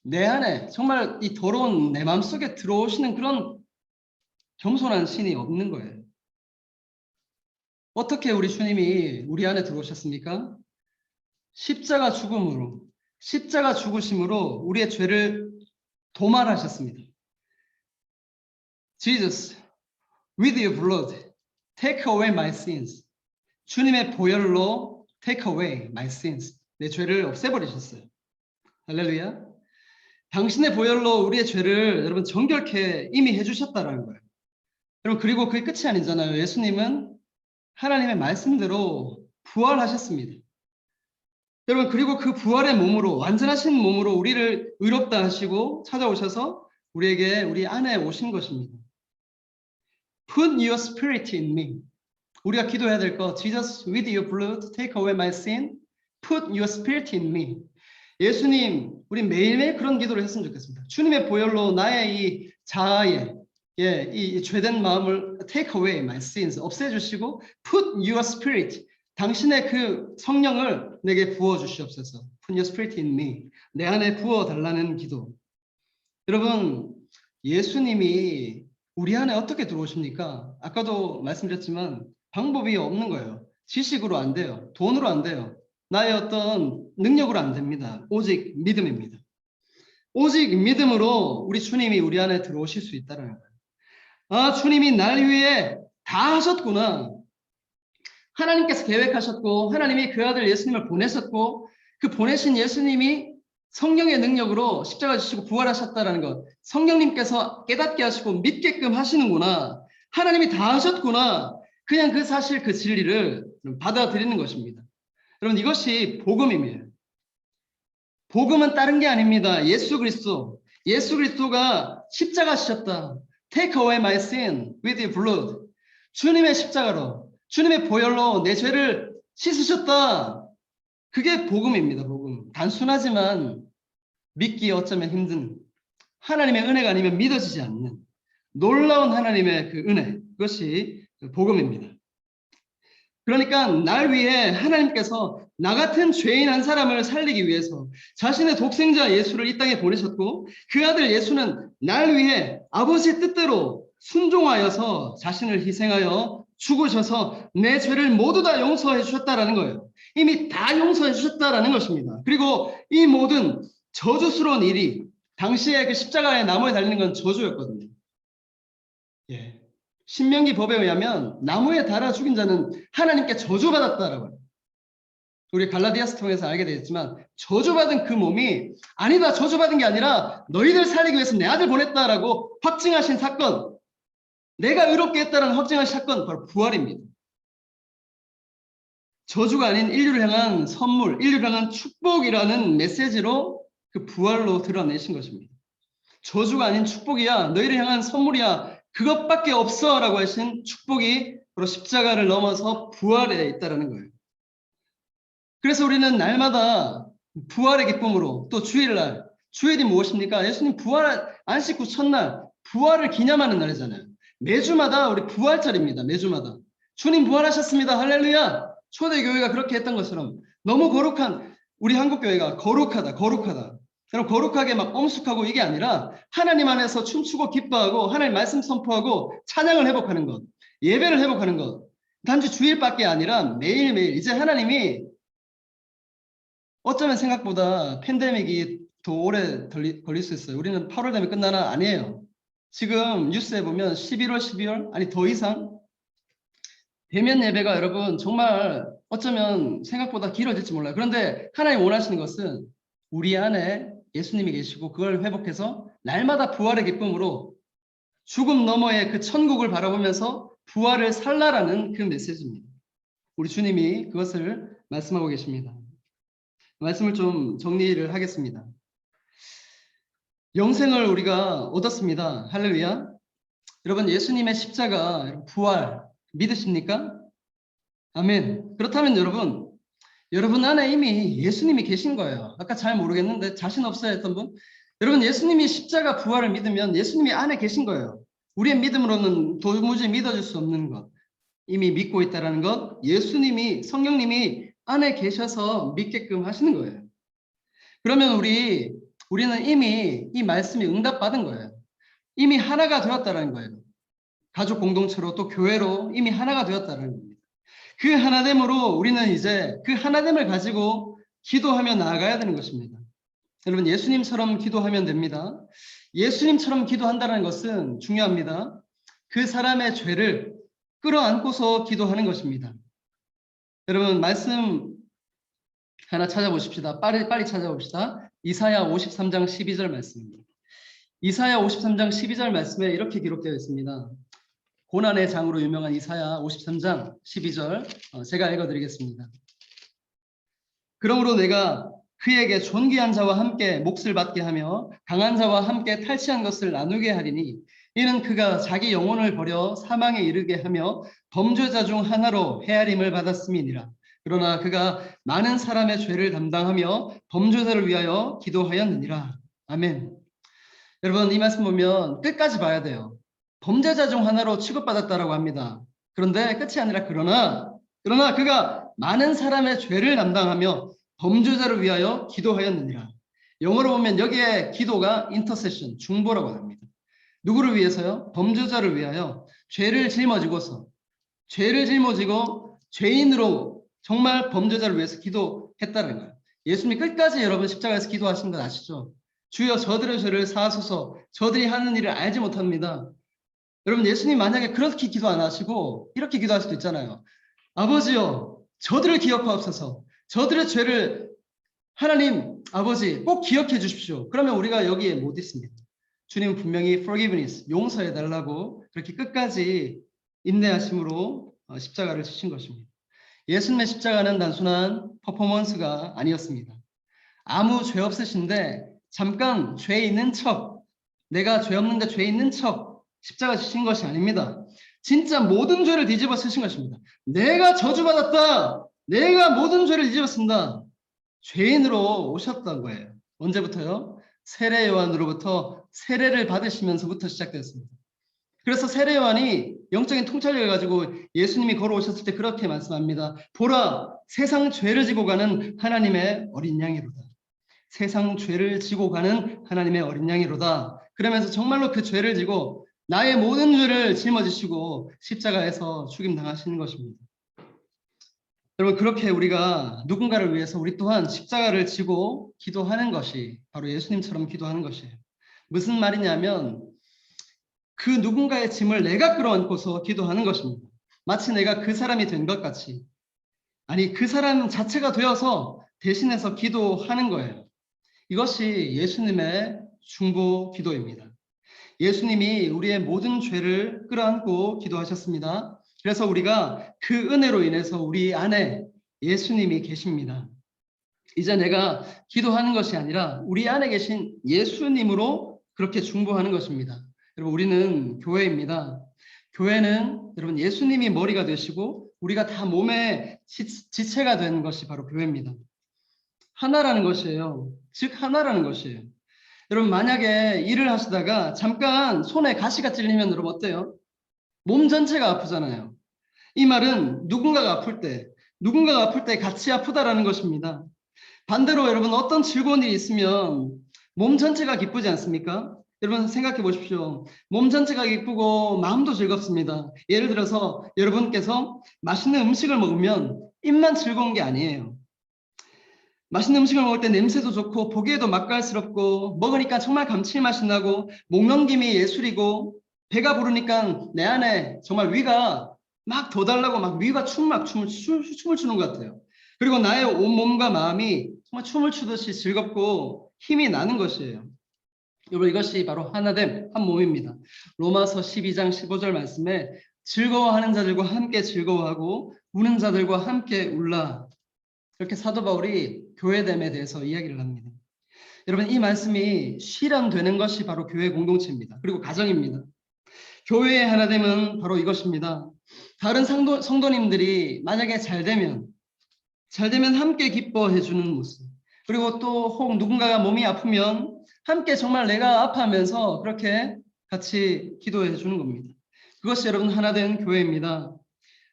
Speaker 1: 내 안에 정말 이 더러운 내 마음속에 들어오시는 그런 겸손한 신이 없는 거예요. 어떻게 우리 주님이 우리 안에 들어오셨습니까? 십자가 죽음으로, 십자가 죽으심으로 우리의 죄를 도말하셨습니다. Jesus, with your blood, take away my sins. 주님의 보혈로 take away my sins. 내 죄를 없애버리셨어요. 할렐루야. 당신의 보혈로 우리의 죄를 여러분 정결케 이미 해주셨다라는 거예요. 여러분 그리고 그게 끝이 아니잖아요. 예수님은 하나님의 말씀대로 부활하셨습니다. 여러분 그리고 그 부활의 몸으로, 완전하신 몸으로 우리를 의롭다 하시고 찾아오셔서 우리에게 우리 안에 오신 것입니다. Put your spirit in me. 우리가 기도해야 될 거, Jesus, with your blood, take away my sin. Put your spirit in me. 예수님, 우리 매일매일 그런 기도를 했으면 좋겠습니다. 주님의 보혈로 나의 이 자아에, 이 죄된 마음을 take away my sins, 없애주시고 put your spirit, 당신의 그 성령을 내게 부어주시옵소서. Put your spirit in me. 내 안에 부어달라는 기도. 여러분, 예수님이 우리 안에 어떻게 들어오십니까? 아까도 말씀드렸지만 방법이 없는 거예요. 지식으로 안 돼요. 돈으로 안 돼요. 나의 어떤 능력으로 안 됩니다. 오직 믿음입니다. 오직 믿음으로 우리 주님이 우리 안에 들어오실 수 있다는 거예요. 아, 주님이 날 위해 다 하셨구나. 하나님께서 계획하셨고 하나님이 그 아들 예수님을 보내셨고 그 보내신 예수님이 성령의 능력으로 십자가 지시고 부활하셨다는 것, 성령님께서 깨닫게 하시고 믿게끔 하시는구나, 하나님이 다 하셨구나, 그냥 그 사실 그 진리를 받아들이는 것입니다. 여러분, 이것이 복음입니다. 복음은 다른 게 아닙니다. 예수 그리스도가 십자가 지셨다. Take away my sin with your blood. 주님의 십자가로, 주님의 보혈로 내 죄를 씻으셨다. 그게 복음입니다. 복음. 단순하지만 믿기 어쩌면 힘든, 하나님의 은혜가 아니면 믿어지지 않는 놀라운 하나님의 그 은혜, 그것이 복음입니다. 그러니까 날 위해 하나님께서 나 같은 죄인 한 사람을 살리기 위해서 자신의 독생자 예수를 이 땅에 보내셨고, 그 아들 예수는 날 위해 아버지의 뜻대로 순종하여서 자신을 희생하여 죽으셔서 내 죄를 모두 다 용서해 주셨다라는 거예요. 이미 다 용서해 주셨다라는 것입니다. 그리고 이 모든 저주스러운 일이, 당시에 그 십자가에 나무에 달리는 건 저주였거든요. 예. 신명기 법에 의하면 나무에 달아 죽인 자는 하나님께 저주받았다라고 해요. 우리 갈라디아서 통해서 알게 되었지만, 저주받은 그 몸이 아니다, 저주받은 게 아니라 너희들 살리기 위해서 내 아들 보냈다라고 확증하신 사건, 내가 의롭게 했다라는 확증하신 사건, 바로 부활입니다. 저주가 아닌 인류를 향한 선물, 인류를 향한 축복이라는 메시지로 그 부활로 드러내신 것입니다. 저주가 아닌 축복이야, 너희를 향한 선물이야, 그것밖에 없어 라고 하신 축복이 바로 십자가를 넘어서 부활에 있다는 거예요. 그래서 우리는 날마다 부활의 기쁨으로, 또 주일날, 주일이 무엇입니까? 예수님 부활 안식 후 첫날 부활을 기념하는 날이잖아요. 매주마다 우리 부활절입니다. 매주마다 주님 부활하셨습니다, 할렐루야. 초대교회가 그렇게 했던 것처럼, 너무 거룩한 우리 한국교회가 거룩하다. 여러분, 거룩하게 막 엄숙하고 이게 아니라 하나님 안에서 춤추고 기뻐하고 하나님 말씀 선포하고 찬양을 회복하는 것, 예배를 회복하는 것, 단지 주일밖에 아니라 매일매일. 이제 하나님이 어쩌면 생각보다 팬데믹이 더 오래 걸릴 수 있어요. 우리는 8월 되면 끝나나? 아니에요. 지금 뉴스에 보면 11월, 12월, 아니 더 이상 대면 예배가 여러분 정말 어쩌면 생각보다 길어질지 몰라요. 그런데 하나님 원하시는 것은 우리 안에 예수님이 계시고 그걸 회복해서 날마다 부활의 기쁨으로 죽음 너머의 그 천국을 바라보면서 부활을 살라라는 그 메시지입니다. 우리 주님이 그것을 말씀하고 계십니다. 말씀을 좀 정리를 하겠습니다. 영생을 우리가 얻었습니다. 할렐루야. 여러분, 예수님의 십자가, 부활 믿으십니까? 아멘. 그렇다면 여러분 안에 이미 예수님이 계신 거예요. 아까 잘 모르겠는데 자신 없어야 했던 분? 여러분, 예수님이 십자가 부활을 믿으면 예수님이 안에 계신 거예요. 우리의 믿음으로는 도무지 믿어줄 수 없는 것, 이미 믿고 있다는 것, 예수님이, 성령님이 안에 계셔서 믿게끔 하시는 거예요. 그러면 우리는 이미 이 말씀이 응답받은 거예요. 이미 하나가 되었다는 거예요. 가족 공동체로 또 교회로 이미 하나가 되었다는 겁니다. 그 하나됨으로 우리는 이제 그 하나됨을 가지고 기도하며 나아가야 되는 것입니다. 여러분, 예수님처럼 기도하면 됩니다. 예수님처럼 기도한다는 것은 중요합니다. 그 사람의 죄를 끌어안고서 기도하는 것입니다. 여러분, 말씀 하나 찾아보십시다. 빨리 찾아봅시다. 이사야 53장 12절 말씀입니다. 이사야 53장 12절 말씀에 이렇게 기록되어 있습니다. 고난의 장으로 유명한 이사야 53장 12절 제가 읽어드리겠습니다. 그러므로 내가 그에게 존귀한 자와 함께 몫을 받게 하며 강한 자와 함께 탈취한 것을 나누게 하리니 이는 그가 자기 영혼을 버려 사망에 이르게 하며 범죄자 중 하나로 헤아림을 받았음이니라. 그러나 그가 많은 사람의 죄를 담당하며 범죄자를 위하여 기도하였느니라. 아멘. 여러분, 이 말씀 보면 끝까지 봐야 돼요. 범죄자 중 하나로 취급받았다라고 합니다. 그런데 끝이 아니라 그러나 그가 많은 사람의 죄를 담당하며 범죄자를 위하여 기도하였느니라. 영어로 보면 여기에 기도가 intercession, 중보라고 합니다. 누구를 위해서요? 범죄자를 위하여 죄를 짊어지고 죄인으로 정말 범죄자를 위해서 기도했다는 거예요. 예수님이 끝까지 여러분 십자가에서 기도하신 건 아시죠? 주여 저들의 죄를 사하소서. 저들이 하는 일을 알지 못합니다. 여러분 예수님 만약에 그렇게 기도 안 하시고 이렇게 기도할 수도 있잖아요. 아버지여 저들을 기억하옵소서. 저들의 죄를 하나님 아버지 꼭 기억해 주십시오. 그러면 우리가 여기에 못 있습니다. 주님은 분명히 forgiveness, 용서해 달라고 그렇게 끝까지 인내하심으로 십자가를 지신 것입니다. 예수님의 십자가는 단순한 퍼포먼스가 아니었습니다. 아무 죄 없으신데 잠깐 죄 있는 척, 내가 죄 없는데 죄 있는 척 십자가 지신 것이 아닙니다. 진짜 모든 죄를 뒤집어 쓰신 것입니다. 내가 저주받았다. 내가 모든 죄를 뒤집어 쓴다. 죄인으로 오셨던 거예요. 언제부터요? 세례 요한으로부터 세례를 받으시면서부터 시작되었습니다. 그래서 세례 요한이 영적인 통찰력을 가지고 예수님이 걸어오셨을 때 그렇게 말씀합니다. 보라, 세상 죄를 지고 가는 하나님의 어린 양이로다. 세상 죄를 지고 가는 하나님의 어린 양이로다. 그러면서 정말로 그 죄를 지고 나의 모든 죄를 짊어지시고 십자가에서 죽임당하시는 것입니다. 여러분 그렇게 우리가 누군가를 위해서 우리 또한 십자가를 지고 기도하는 것이 바로 예수님처럼 기도하는 것이에요. 무슨 말이냐면 그 누군가의 짐을 내가 끌어안고서 기도하는 것입니다. 마치 내가 그 사람이 된 것 같이, 아니 그 사람 자체가 되어서 대신해서 기도하는 거예요. 이것이 예수님의 중보 기도입니다. 예수님이 우리의 모든 죄를 끌어안고 기도하셨습니다. 그래서 우리가 그 은혜로 인해서 우리 안에 예수님이 계십니다. 이제 내가 기도하는 것이 아니라 우리 안에 계신 예수님으로 그렇게 중보하는 것입니다. 여러분 우리는 교회입니다. 교회는 여러분 예수님이 머리가 되시고 우리가 다 몸의 지체가 된 것이 바로 교회입니다. 하나라는 것이에요. 즉 하나라는 것이에요. 여러분 만약에 일을 하시다가 잠깐 손에 가시가 찔리면 여러분 어때요? 몸 전체가 아프잖아요. 이 말은 누군가가 아플 때 같이 아프다라는 것입니다. 반대로 여러분 어떤 즐거운 일이 있으면 몸 전체가 기쁘지 않습니까? 여러분 생각해 보십시오. 몸 전체가 기쁘고 마음도 즐겁습니다. 예를 들어서 여러분께서 맛있는 음식을 먹으면 입만 즐거운 게 아니에요. 맛있는 음식을 먹을 때 냄새도 좋고 보기에도 맛깔스럽고 먹으니까 정말 감칠맛이 나고 목 넘김이 예술이고 배가 부르니까 내 안에 정말 위가 막 더 달라고 막 위가 춤을 추는 것 같아요. 그리고 나의 온몸과 마음이 정말 춤을 추듯이 즐겁고 힘이 나는 것이에요. 여러분 이것이 바로 하나됨 한 몸입니다. 로마서 12장 15절 말씀에 즐거워하는 자들과 함께 즐거워하고 우는 자들과 함께 울라. 이렇게 사도 바울이 교회됨에 대해서 이야기를 합니다. 여러분 이 말씀이 실현되는 것이 바로 교회 공동체입니다. 그리고 가정입니다. 교회의 하나됨은 바로 이것입니다. 다른 성도님들이 만약에 잘 되면 함께 기뻐해 주는 모습. 그리고 또 혹 누군가가 몸이 아프면 함께 정말 내가 아파하면서 그렇게 같이 기도해 주는 겁니다. 그것이 여러분 하나된 교회입니다.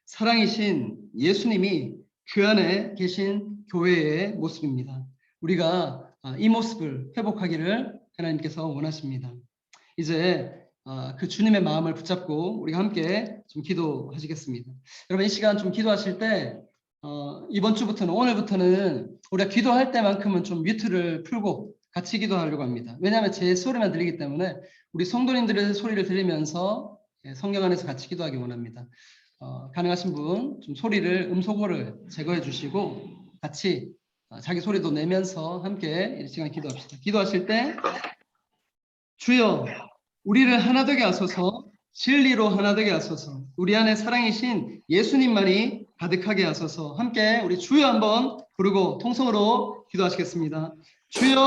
Speaker 1: 사랑이신 예수님이 그 안에 계신 교회의 모습입니다. 우리가 이 모습을 회복하기를 하나님께서 원하십니다. 이제 그 주님의 마음을 붙잡고 우리가 함께 좀 기도하시겠습니다. 여러분 이 시간 좀 기도하실 때 이번 주부터는 오늘부터는 우리가 기도할 때만큼은 좀 뮤트를 풀고 같이 기도하려고 합니다. 왜냐하면 제 소리만 들리기 때문에 우리 성도님들의 소리를 들리면서 성령 안에서 같이 기도하기 원합니다. 가능하신 분 좀 소리를 음소거를 제거해 주시고 같이 자기 소리도 내면서 함께 이 시간 기도합시다. 기도하실 때 주여 우리를 하나 되게 하소서, 진리로 하나 되게 하소서, 우리 안에 사랑이신 예수님만이 가득하게 하소서. 함께 우리 주여 한번 부르고 통성으로 기도하시겠습니다. 주여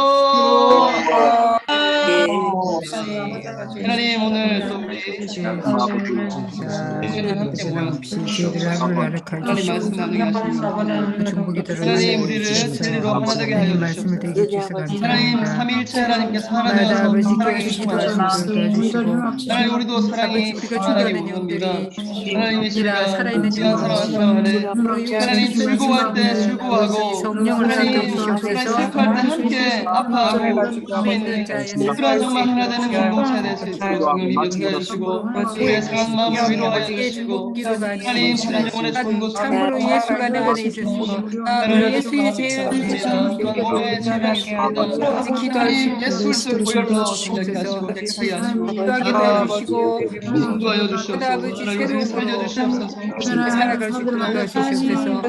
Speaker 1: 하나님 오늘 또 우리 함께 모여서 하나님 말씀 나누게 하시니 하나님 우리를 진리로 하나 되게 하여 주시옵소서. 하나님 삼위일체 하나님께서 하나 되어서 사랑해 주시고 하나님 우리도 사랑이 충만하게 원합니다. 하나님 이 시간 귀한 사랑한 사람 안에 하나님 즐거워할 때 즐거워하고 하나님 슬퍼할 때 함께 아파하고 웃고 있는 그러한 정말 하나 되는 공동체 될 수 있도록 주님 인도케 해주시고 우리의 상한 마음을 위로하여 주시고 하나님 주님 영혼의 좋은 곳으로
Speaker 3: 참으로 예수가 내 안에 있으시고 예수의 죄를
Speaker 1: 건강에 참여하십니다. 하나님 예수를 보혈로 정결케 하시고 깨끗하게 하시고
Speaker 3: 기도하게 해주시고
Speaker 1: 인도하여 주시옵소서. 하나님 우리를 살려주시옵소서.
Speaker 3: 살아갈 수 있도록 해주시옵소서.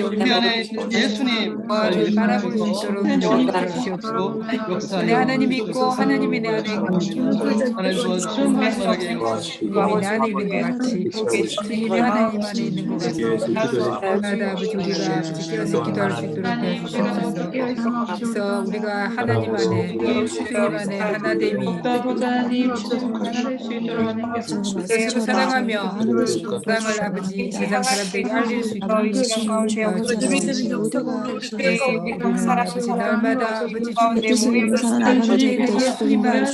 Speaker 1: 우리 안에 예수님
Speaker 3: 말을 바라볼 수 있도록 해주시옵소서. 내 하나님 있고 하나님이 내 안에 있고
Speaker 1: 하나님 도와주시고 편하게
Speaker 3: 주님이 내 안에 있는 것 같이 주님이 하나님 안에 있는 것 같이 하나님 아버지 우리가 아버지 깨어서 기도할 수 있도록 해주시옵소서. 그래서 우리가 하나님 안에 주님 안에 하나됨이 서로 사랑하며 사랑을 아버지 세상 사람들에게 알릴 수 있도록 아버지 날마다 아버지 주님 예수님만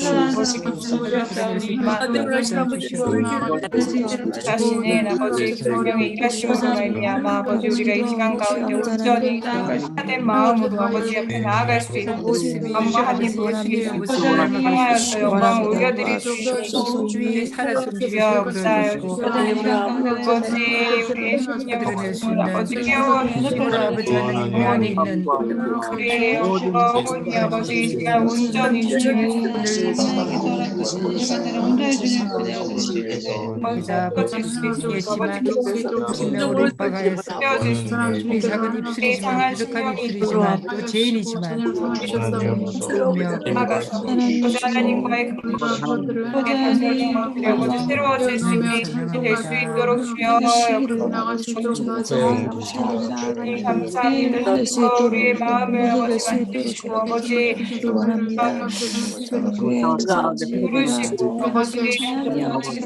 Speaker 4: 자신의 아버지 성령에 일하심으로 말미암아 아버지 우리가 이 시간 가운데 온전히 하된 마음으로 아버지 앞에 나아갈 수 있는 만무하님 모시기 주님을 향하여서 영광을 올려드릴 수 있는
Speaker 3: 주의 살아서
Speaker 4: 주여 역사하여 주시옵소서. 아버지 우리의 심령 아버지 깨워주시고
Speaker 3: 아버지 하나님 안에 있는
Speaker 4: 우리의 영혼이 아버지 이 시간 온전히 주님의
Speaker 3: 우리 바가에서 우리 작은 입술이지만 부족한 입술이지만 또 죄인이지만
Speaker 4: 하나님과의 아버지 새로워질 수 있게 될 수 있도록 주여 감사합니다. 우리의 마음을 아버지 만지시고 아버지 부르시고 아버지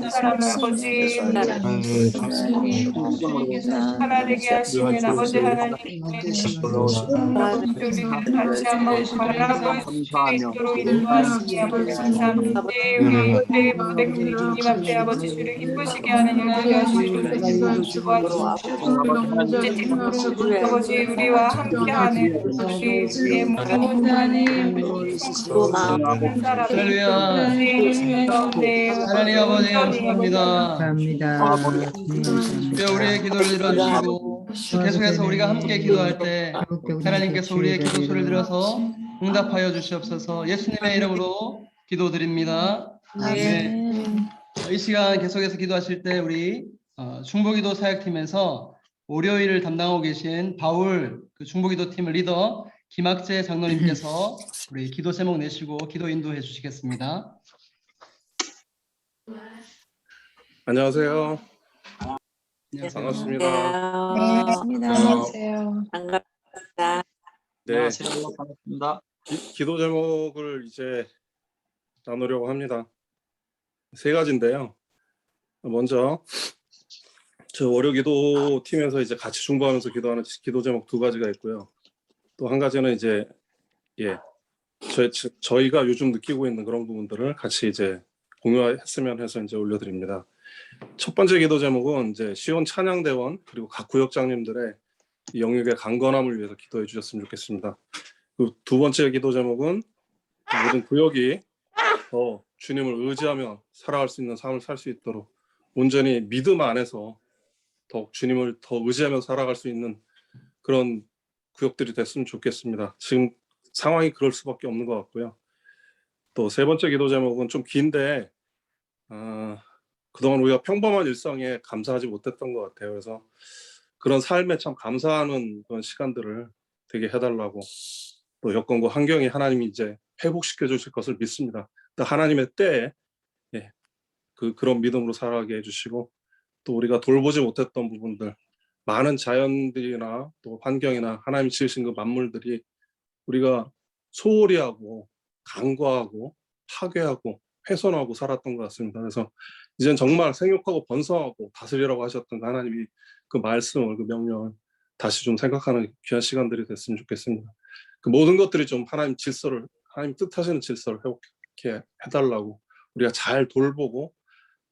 Speaker 4: 사람을 아버지 하나 되게 하시는 아버지 하나님 우리가 다시 한번 바라볼 수 있도록 인도하시니 아버지 감사합니다. 우리 무대 주님 앞에 아버지 주를 기쁘시게 하는 일들이 하시고 아버지 우리와 함께하는 우리의 모든
Speaker 1: 할렐루야. 하나님 아버지 감사합니다. 주여 우리의 기도를 들어주시고 계속해서 우리가 함께 기도할 때 하나님께서 우리의 기도 소리를 들어서 응답하여 주시옵소서. 예수님의 이름으로 기도드립니다. 아멘. 이 시간 계속해서 기도하실 때 우리 중보기도 사역팀에서 월요일을 담당하고 계신 바울 중보기도 팀을 리더 김학재 장로님께서 우리 기도 제목 내시고 기도 인도해 주시겠습니다.
Speaker 5: 안녕하세요. 반갑습니다.
Speaker 4: 안녕하세요.
Speaker 6: 반갑습니다.
Speaker 5: 네,
Speaker 2: 안녕하세요. 반갑습니다.
Speaker 5: 기도 제목을 이제 나누려고 합니다. 세 가지인데요. 먼저 저 월요 기도 팀에서 이제 같이 중보하면서 기도하는 기도 제목 두 가지가 있고요. 또 한 가지는 이제 저희가 요즘 느끼고 있는 그런 부분들을 같이 이제 공유했으면 해서 이제 올려드립니다. 첫 번째 기도 제목은 이제 시온 찬양대원 그리고 각 구역장님들의 영역의 강건함을 위해서 기도해 주셨으면 좋겠습니다. 그 두 번째 기도 제목은 모든 구역이 더 주님을 의지하며 살아갈 수 있는 삶을 살 수 있도록 온전히 믿음 안에서 더욱 주님을 더 의지하며 살아갈 수 있는 그런 구역들이 됐으면 좋겠습니다. 지금 상황이 그럴 수밖에 없는 것 같고요. 또 세 번째 기도 제목은 좀 긴데 그동안 우리가 평범한 일상에 감사하지 못했던 것 같아요. 그래서 그런 삶에 참 감사하는 그런 시간들을 되게 해달라고 또 여건과 환경이 하나님이 이제 회복시켜 주실 것을 믿습니다. 또 하나님의 때에 그런 믿음으로 살아가게 해주시고 또 우리가 돌보지 못했던 부분들 많은 자연들이나 또 환경이나 하나님이 지으신 그 만물들이 우리가 소홀히 하고 간과하고 파괴하고 훼손하고 살았던 것 같습니다. 그래서 이젠 정말 생육하고 번성하고 다스리라고 하셨던 그 하나님이 그 말씀을, 그 명령을 다시 좀 생각하는 귀한 시간들이 됐으면 좋겠습니다. 그 모든 것들이 좀 하나님 질서를, 하나님 뜻하시는 질서를 회복해 해달라고, 우리가 잘 돌보고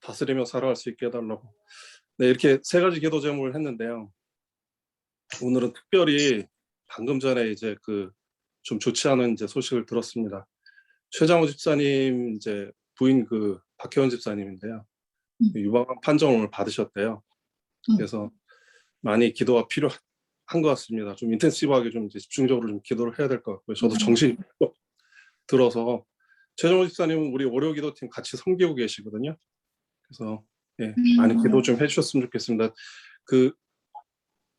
Speaker 5: 다스리며 살아갈 수 있게 해달라고. 네, 이렇게 세 가지 기도 제목을 했는데요. 오늘은 특별히 방금 전에 이제 그 좀 좋지 않은 이제 소식을 들었습니다. 최장호 집사님 이제 부인 그 박혜원 집사님인데요. 유방암 판정을 받으셨대요. 그래서 많이 기도가 필요한 것 같습니다. 좀 인텐시브하게 좀 이제 집중적으로 좀 기도를 해야 될 것 같고요. 저도 정신이 들어서 최정호 집사님은 우리 월요 기도팀 같이 섬기고 계시거든요. 그래서 예, 많이 기도 좀 해주셨으면 좋겠습니다. 그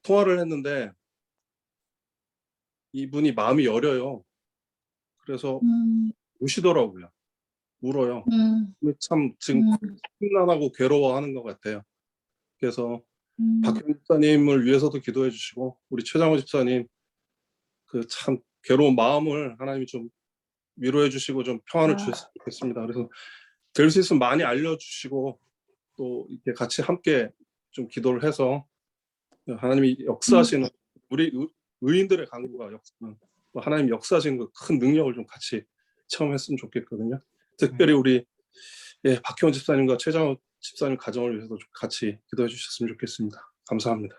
Speaker 5: 통화를 했는데 이분이 마음이 여려요. 그래서 우시더라고요. 울어요. 참 지금 심란하고 괴로워하는 것 같아요. 그래서 박혜원 집사님을 위해서도 기도해 주시고 우리 최장호 집사님 그 참 괴로운 마음을 하나님이 좀 위로해 주시고 좀 평안을 주셨으면 좋겠습니다. 그래서 될 수 있으면 많이 알려주시고 또 이렇게 같이 함께 좀 기도를 해서 하나님이 역사하시는 우리 의인들의 간구가 역사는 또 하나님 역사하시는 그 큰 능력을 좀 같이 체험했으면 좋겠거든요. 특별히 우리 박혜원 집사님과 최장호 집사님 가정을 위해서 좀 같이 기도해 주셨으면 좋겠습니다. 감사합니다.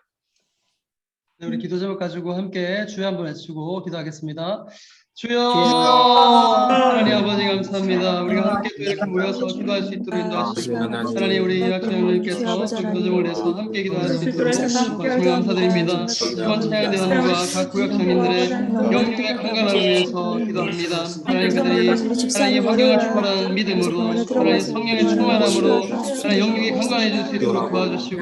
Speaker 1: 네, 우리 기도 제목 가지고 함께 주여 한번 외치고 기도하겠습니다. 주여, 하나님 아버지 감사합니다. 우리가 함께 또 이렇게 모여서 기도할 수 있도록 인도하시고 하나님 우리 학생님께서 기도 제목을 해서 함께 기도할 수 있도록 말씀을 감사드립니다. 이번 찬양대원과 각 구역장님들의 영육의 강건함을 위해서 기도합니다. 하나님 그들이 하나님 환경을 초월한 믿음으로 하나님 성령의 충만함으로 하나님 영육이 강건해질 수 있도록 도와주시고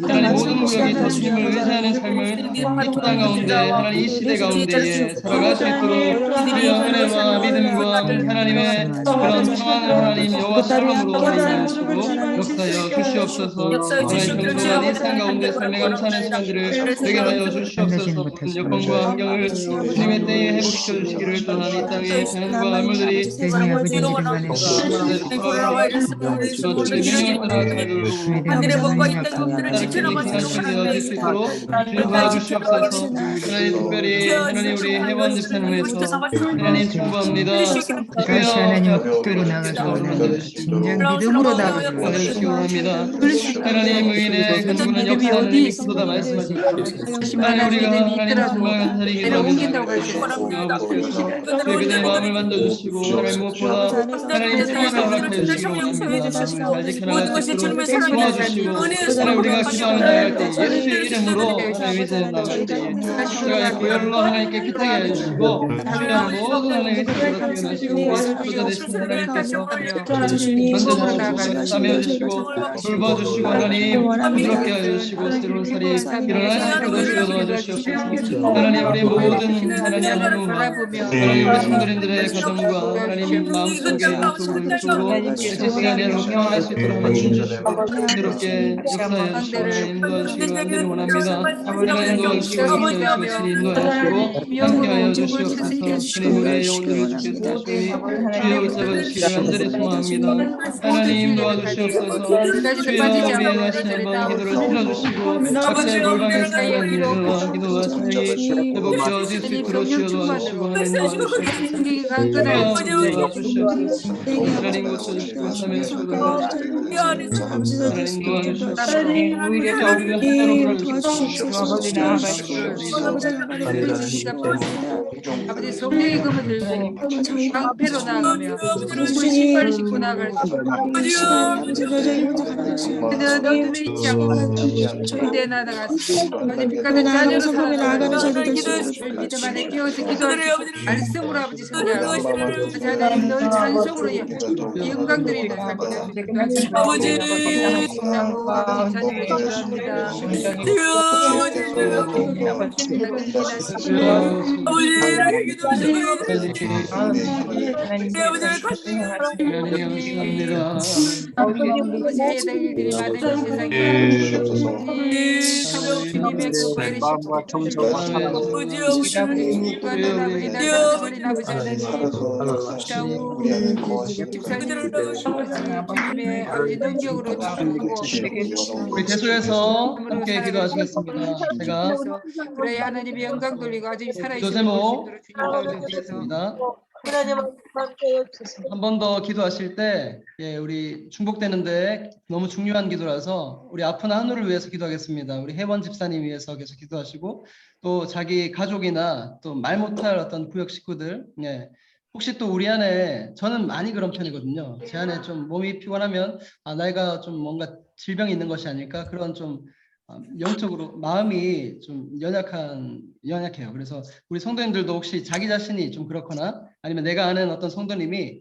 Speaker 1: 하나님 모든 구역이 더 주님을 의지하는 삶을 이 땅 가운데 하나님 이 시대 가운데에 살아갈 수 있도록 주여 은혜와 믿음과 하나님의 그런 평안을 하나님 여호와 샬롬으로 인하시고 역사여 주시옵소서. 하나님 평소와 이 땅 가운데 삶에 감사하는 시간들을 되게 하여 주시옵소서. 모든 여건과 환경을 주님의 때에 회복시켜 주시기를 또한 이 땅의 자연과 만물들이
Speaker 3: 대중의 아버지 우리를 만해
Speaker 1: 주님의 명령을 따라 잘 돌보고
Speaker 3: 하늘의 법과 이 땅의
Speaker 1: 법들을 지켜나가는 시간이 되어질 수 있도록 주님 도와주시옵소서. 하나님 특별히 하나님 우리 혜원 집사님에서 하나님 충고합니다.
Speaker 3: 다시 하나님 국도로 나가서 진정 믿음으로 나가고
Speaker 1: 주시기 원합니다. 하나님 의인의 근본은 역사는 그리스도다 말씀하셨습니다. 하나님 우리가 하나님 정말 감사드리기도 합니다. 그들의 마음을 만져주시고 하나님 무엇보다 하나님 평안을 허락하여 주시기 원합니다. 잘 지켜나갈 수 있도록 도와주시고 하나님 우리가 기도하는 나갈 때 예수의 이름으로 하나님 이제 나갈 때 우리가 이렇게 열로 하나님께 기타게 해주시고 주님 모든 하나님의 뜻으로 태어나시고 예수보다 되신 하나님께서 만져주시고 싸매어주시고 돌봐주시고 하나님 부드럽게 하여주시고 새로운 살이 일어날 수 있도록 주여 도와주시옵소서. 하나님 우리 모든 하나님 하루마 하나님 우리 성도님들의 가정과 하나님 마음속에 영적으로 이제 시간에 평안할 수 있도록 만져주시고 부드럽게 역사해 주시고 하나님 인도하시기를 간절히 원합니다. 하나님 도와주시고 역사해 주시고 인도하시고 함께하여 주시옵소서. 주님 우리의 영혼들을 주께서 주의 주여 붙잡아주시기를 간절히 소망합니다. 하나님 도와주시옵소서. 주여 우리의 다시 한번 기도를 들어주시고 각자의 골방에서 하나님 일어나 기도와 사역이 회복되어질 수 있도록 주여 도와주시고 하나님 도와주시옵소서. 주여 도와주시옵소서. 하나님 고쳐주시고 사명하시고 도와주시옵소서. 하나님 도와주시옵소서. 오히려 저 우리가 하나로 부르시옵소서. 아버지 나아가시옵소서.
Speaker 3: 아버지 성령의 검을 들고 방패로 나아가며 신발을 신고 나아갈 수 그들은 너희를 잊지 않고 군대에 나아갔습니다. 아버지 빛가는 자녀로 살아가는 믿음 안에 깨어서 기도할 말씀으로 아버지 성장하고 하나님 너희 찬송으로 영광 드리는 아버지 자녀를 기도합니다.
Speaker 1: 감사합니다.
Speaker 3: 아버지 받은 세상에 주님의 거룩하신
Speaker 6: 마음과 정성과 사랑으로
Speaker 3: 아버지 주님과는 아버지 날 사랑하는 아버지 하나님 집사님들 주님의 아버지 능력으로 주시고
Speaker 1: 우리 계속해서 함께 기도하시겠습니다. 제가
Speaker 3: 그래야 하나님의 영광 돌리고 아직 살아있는
Speaker 1: 제목
Speaker 3: 주님 가운데서
Speaker 1: 있습니다. 한 번 더 기도하실 때 우리 중복되는데 너무 중요한 기도라서 우리 아픈 한우를 위해서 기도하겠습니다. 우리 혜원 집사님 위해서 계속 기도하시고 또 자기 가족이나 또 말 못할 어떤 구역 식구들 혹시 또 우리 안에 저는 많이 그런 편이거든요. 제 안에 좀 몸이 피곤하면 내가 좀 뭔가 질병이 있는 것이 아닐까 그런 좀 영적으로 마음이 좀 연약해요. 그래서 우리 성도님들도 혹시 자기 자신이 좀 그렇거나 아니면 내가 아는 어떤 성도님이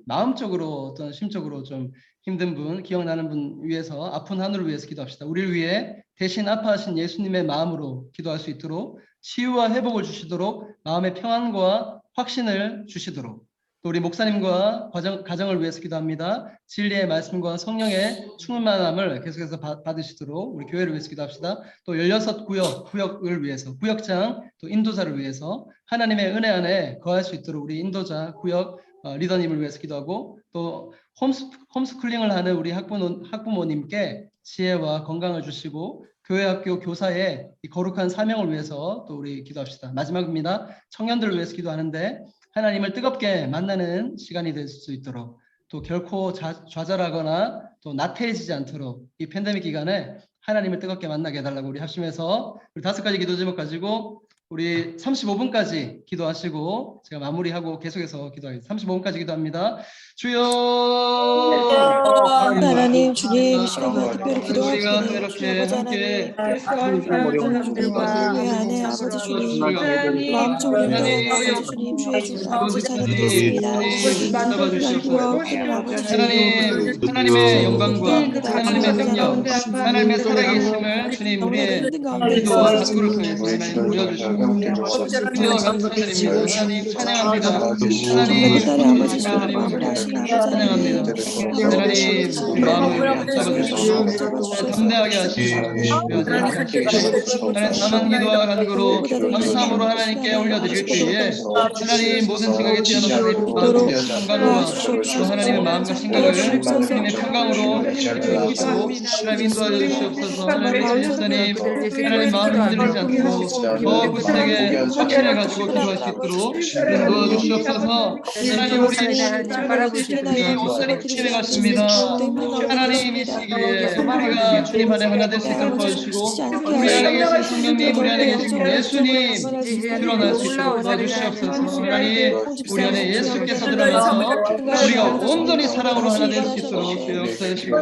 Speaker 1: 마음적으로 어떤 심적으로 좀 힘든 분, 기억나는 분 위해서 아픈 하늘을 위해서 기도합시다. 우리를 위해 대신 아파하신 예수님의 마음으로 기도할 수 있도록 치유와 회복을 주시도록 마음의 평안과 확신을 주시도록 또 우리 목사님과 가정을 위해서 기도합니다. 진리의 말씀과 성령의 충만함을 계속해서 받으시도록 우리 교회를 위해서 기도합시다. 또 16구역을 위해서 구역장 또 인도자를 위해서 하나님의 은혜 안에 거할 수 있도록 우리 인도자 구역 리더님을 위해서 기도하고 또 홈스쿨링을 하는 우리 학부모님께 지혜와 건강을 주시고 교회 학교 교사의 이 거룩한 사명을 위해서 또 우리 기도합시다. 마지막입니다. 청년들을 위해서 기도하는데 하나님을 뜨겁게 만나는 시간이 될 수 있도록 또 결코 좌절하거나 또 나태해지지 않도록 이 팬데믹 기간에 하나님을 뜨겁게 만나게 해달라고 우리 합심해서 우리 5가지 기도 제목 가지고 우리 35분까지 기도하시고 제가 마무리하고 계속해서 기도하겠습니다. 35분까지 기도합니다. 주여
Speaker 7: 하나님 주님 이 시간과 특별히
Speaker 1: 우리가
Speaker 7: 기도하시니
Speaker 1: 이렇게 함께
Speaker 7: 사람들과 교회 안에 아버지 주님 마음적으로 힘든 아버지 주님 주의 주 아버지 찬양드리겠습니다. 구원하는 아버지 주님
Speaker 1: 하나님의 영광과 하나님의 능력 하나님의 살아계심을 주님 우리의 기도와 간구를 통해서 하나님 보여주시고 주여 감사드립니다. 하나님 찬양합니다. 하나님
Speaker 7: 아버지 주님 마무리하신 아버지 하나님
Speaker 1: 하나님 우리 마음을 붙잡아주시고 담대하게 하시고 하나님 다만 기도와 간구로 감사함으로 하나님께 올려드릴 때에 하나님 모든 생각에 뛰어넘는 마음과 평강과 또 하나님의 마음과 생각을 하나님의 평강으로 이끌고 하나님 인도하여 주시옵소서. 하나님 예수님 하나님 마음 흔들리지 않도록 더 굳세게 확신을 가지고 기도할 수 있도록 인도하 주시옵소서. 하나님 우리 온전히 주님의 것입니다. 하나님 이 시기에 우리가 주님 안에 하나 될 수 있도록 도와주시고 우리 안에 계신 성령님 우리 안에 계신 예수님 드러날 수 있도록 도와주시옵소서. 하나님 우리 안에 예수께서 드러나서 우리가 온전히 사랑으로 하나 될 수 있도록 주여 역사하시고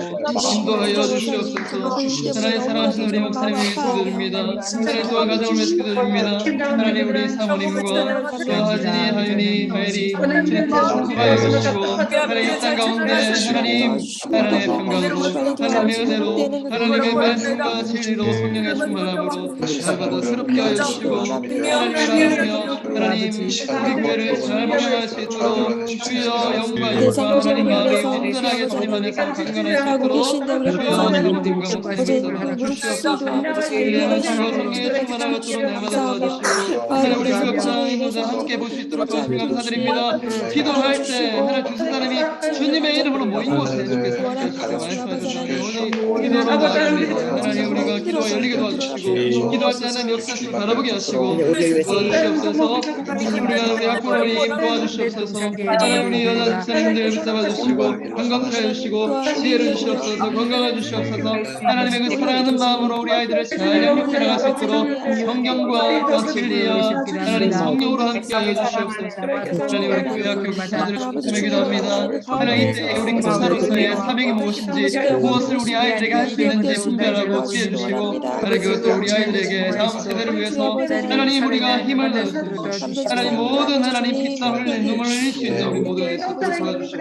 Speaker 1: 인도하여 주시옵소서. 하나님 사랑하시는 우리 목사님 위해서 기도드립니다. 하나님 또한 가정을 위해서 기도드립니다. 하나님 우리 사모님과 또 하진이 하윤이 하엘이 주님 수고하여 주시고 하나님 이 땅 가운데 하나님의 평강으로 하나님의 은혜로 하나님의 말씀과 진리로 성령의 충만함으로 날마다 새롭게 하여 주시고 하나님을 하며 하나님 우리 교회를 잘 먹여갈 수 있도록 주여 영광과 하나님 마음이 온전하게 주님 안에서 강건할 수 있도록 주여 성령님과 목사님을 하나 주시옵소서. 진리하시고 성령의 충만함을 주로 내마다 도와주시고 하나님 우리 교회장 인도자 함께 볼 수 있도록 도와주시면 감사드립니다. 기도할 때 하나님 두 사람이 주님의 이름으로 모인 곳에 주께서 말씀하셨는데 오늘 기도로 나아갑니다. 하나님 우리가 기도가 열리게 도와주시고 기도할 때 하나님 역사를 바라보게 하시고 도와주시옵소서. 우리가 우리 학부모님 도와주시옵소서. 하나님 우리 여자 집사님들 붙잡아주시고 건강하여 주시고 지혜를 주시옵소서. 건강해 주시옵소서. 하나님의 그 사랑하는 마음으로 우리 아이들을 잘 영육해 나갈 수 있도록 성경과 또 진리와 하나님 성령으로 함께하여 주시옵소서. 하나님 우리 교회 학교 교사들을 축복해 기도합니다. 하나님 이때 우리 교사로서의 사명이 무엇인지 무엇을 우리 아이들에게 예수의 문제 분별하고 지혜 주시고 하나님 그것도 우리 아이들에게 다음 세대를 위해서 하나님 우리가 힘을 내주시고 하나님 모든 하나님 피땀 흘리는 눈물 흘릴 수 있는 우리 모두가 될 수 있도록 도와주시고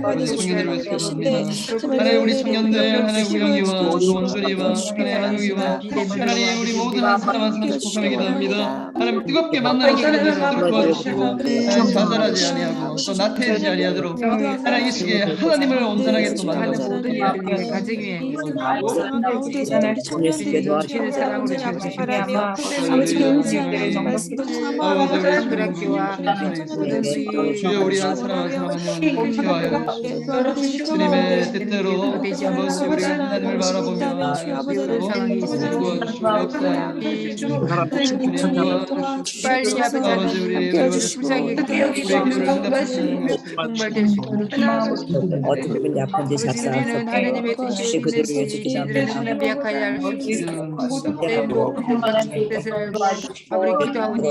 Speaker 1: 아버지 청년들을 위해서 기도합니다. 하나님 우리 청년들 하나님 우영이와 또 원준이와 하나님 한우이와 하나님 우리 모든 한 사람 한 사람 축복하며 기도합니다. 하나님 뜨겁게 만나는 시간 될 수 있도록 도와주시고 하나님 좌절하지 아니하고 또 나태해지지 아니하도록 하나님 이 시기에 하나님을 온전하게 또
Speaker 3: 하는
Speaker 1: 만나서
Speaker 3: 모든 일들 위해 가정 위에 넘치는 사랑으로 채워주시며
Speaker 7: 아버지 교육생들의 말씀도 사모하고
Speaker 3: 학교와 모든
Speaker 1: 주여 우리 한 사람 한 사람 한 필요하여 주님의 뜻대로 아버지 우리가 하나님을 바라보며
Speaker 3: 상황이 있으면
Speaker 1: 도와주시고 역사에
Speaker 3: 빨리 아버지
Speaker 1: 우리
Speaker 3: 불쌍히 정말될 수 있도록
Speaker 6: 어떻게 보면 약한지
Speaker 3: 우리는 하나님의 뜻이
Speaker 6: 그들을 위해서
Speaker 3: 우리들은 하나님 약하지 않을 수 있습니다. 뜻을 알고 아버지 기도하오니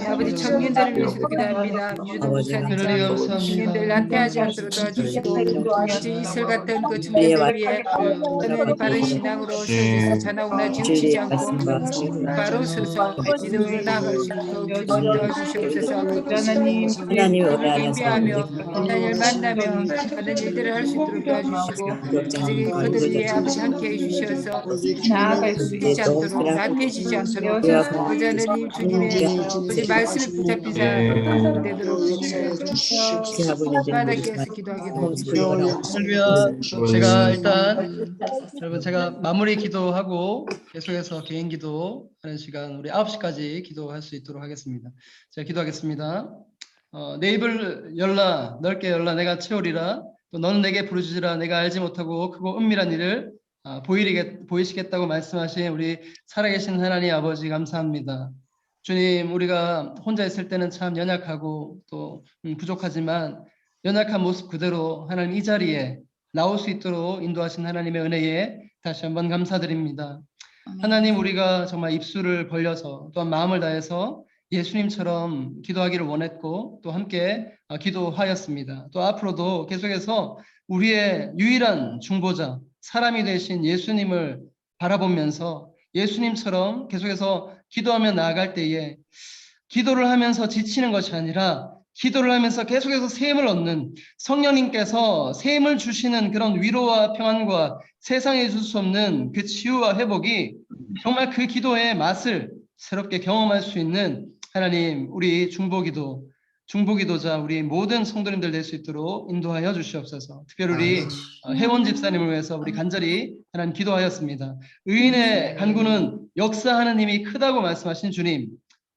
Speaker 3: 아버지 청년들을 위해서도 기도합니다. 유도 목사님 청년들 나태하지 않도록 도와주시고 이슬 같은 그 청년들 위해 하나님 바른 신앙으로 서서 전하오나 지우치지 않고 바로 서서 믿음으로 나아갈 수 있도록 도와주시옵소서.
Speaker 6: 하나님
Speaker 3: 준비하며 하나님을 만나며 하는 일들을 할 수 있도록 도와주시고 그들 위해 아버지 함께해 주셔서
Speaker 4: 나아갈 수
Speaker 3: 되지 않도록 나태해지지 않도록 아버지 하나님 주님의 아버지 말씀을 붙잡힌 사람 되도록 바닥에서 기도하기도
Speaker 1: 할렐루야. 제가 일단 여러분 제가 마무리 기도하고 계속해서 개인 기도하는 시간 우리 9시까지 기도할 수 있도록 하겠습니다. 제가 기도하겠습니다. 내 입을 열라 넓게 열라 내가 채우리라 또 너는 내게 부르짖으라 내가 알지 못하고 크고 은밀한 일을 보이시겠다고 말씀하신 우리 살아계신 하나님 아버지 감사합니다. 주님 우리가 혼자 있을 때는 참 연약하고 또 부족하지만 연약한 모습 그대로 하나님 이 자리에 나올 수 있도록 인도하신 하나님의 은혜에 다시 한번 감사드립니다. 하나님 우리가 정말 입술을 벌려서 또한 마음을 다해서 예수님처럼 기도하기를 원했고 또 함께 기도하였습니다. 또 앞으로도 계속해서 우리의 유일한 중보자 사람이 되신 예수님을 바라보면서 예수님처럼 계속해서 기도하며 나아갈 때에 기도를 하면서 지치는 것이 아니라 기도를 하면서 계속해서 셈을 얻는 성령님께서 셈을 주시는 그런 위로와 평안과 세상에 줄 수 없는 그 치유와 회복이 정말 그 기도의 맛을 새롭게 경험할 수 있는 하나님 우리 중보기도자 우리 모든 성도님들 될 수 있도록 인도하여 주시옵소서. 특별히 우리 혜원 집사님을 위해서 우리 간절히 하나님 기도하였습니다. 의인의 간구는 역사하는 힘이 크다고 말씀하신 주님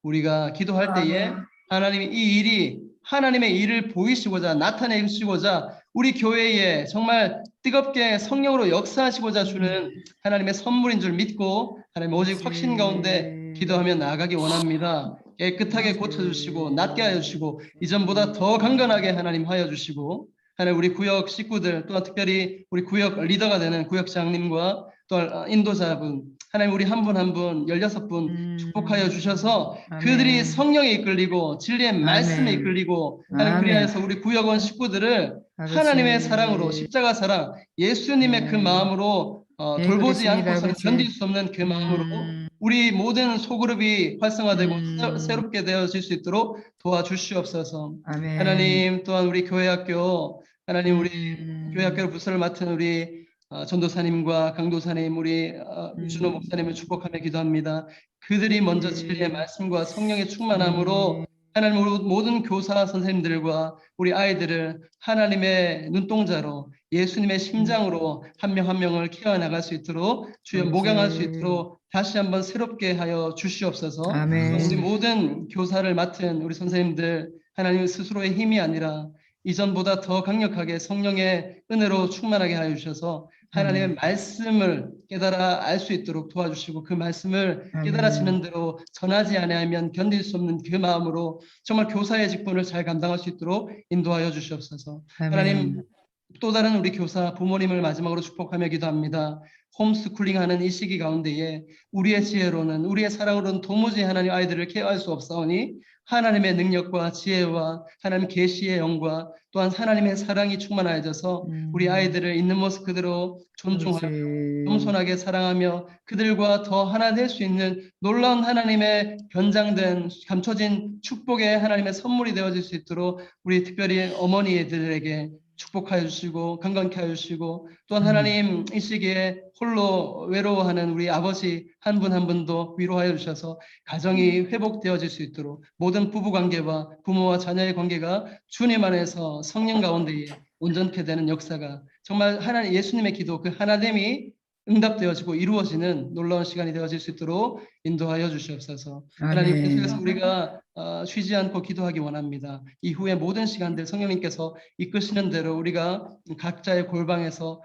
Speaker 1: 우리가 기도할 때에 하나님이 이 일이 하나님의 일을 보이시고자 나타내시고자 우리 교회에 정말 뜨겁게 성령으로 역사하시고자 주는 하나님의 선물인 줄 믿고 하나님 오직 확신 가운데 기도하며 나아가기 원합니다. 깨끗하게 고쳐주시고 낫게 하여 주시고 이전보다 더 강건하게 하나님 하여 주시고 하나님 우리 구역 식구들 또한 특별히 우리 구역 리더가 되는 구역장님과 또 인도자분 하나님 우리 한 분 한 분 16분 축복하여 주셔서 그들이 성령에 이끌리고 진리의 말씀에 이끌리고 하나님 그리하여서 우리 구역원 식구들을 하나님의 사랑으로 십자가 사랑 예수님의 그 마음으로 돌보지 않고서는 견딜 수 없는 그 마음으로 우리 모든 소그룹이 활성화되고 새롭게 되어질 수 있도록 도와주시옵소서. 하나님 또한 우리 교회학교 하나님 우리 교회학교 부서를 맡은 우리 전도사님과 강도사님 우리 준호 목사님을 축복하며 기도합니다. 그들이 먼저 진리의 말씀과 성령의 충만함으로 하나님 모든 교사 선생님들과 우리 아이들을 하나님의 눈동자로 예수님의 심장으로 한 명 한 명을 케어해 나갈 수 있도록 주여 목양할 수 있도록 다시 한번 새롭게 하여 주시옵소서. 우리 모든 교사를 맡은 우리 선생님들 하나님 스스로의 힘이 아니라 이전보다 더 강력하게 성령의 은혜로 충만하게 하여 주셔서 하나님의 말씀을 깨달아 알 수 있도록 도와주시고 그 말씀을 깨달아지는 대로 전하지 아니하면 견딜 수 없는 그 마음으로 정말 교사의 직분을 잘 감당할 수 있도록 인도하여 주시옵소서. 하나님 또 다른 우리 교사 부모님을 마지막으로 축복하며 기도합니다. 홈스쿨링하는 이 시기 가운데에 우리의 지혜로는 우리의 사랑으로는 도무지 하나님 아이들을 케어할 수 없사오니 하나님의 능력과 지혜와 하나님 계시의 영과 또한 하나님의 사랑이 충만하여져서 우리 아이들을 있는 모습 그대로 존중하고 겸손하게 사랑하며 그들과 더 하나 될 수 있는 놀라운 하나님의 변장된 감춰진 축복의 하나님의 선물이 되어질 수 있도록 우리 특별히 어머니들에게 축복하여 주시고 건강케 하여 주시고 또한 하나님 이 시기에 홀로 외로워하는 우리 아버지 한 분 한 분도 위로하여 주셔서 가정이 회복되어질 수 있도록 모든 부부 관계와 부모와 자녀의 관계가 주님 안에서 성령 가운데에 온전케 되는 역사가 정말 하나님 예수님의 기도 그 하나됨이 응답되어지고 이루어지는 놀라운 시간이 되어질 수 있도록 인도하여 주시옵소서. 하나님 계속해서 우리가 쉬지 않고 기도하기 원합니다. 이후에 모든 시간들 성령님께서 이끄시는 대로 우리가 각자의 골방에서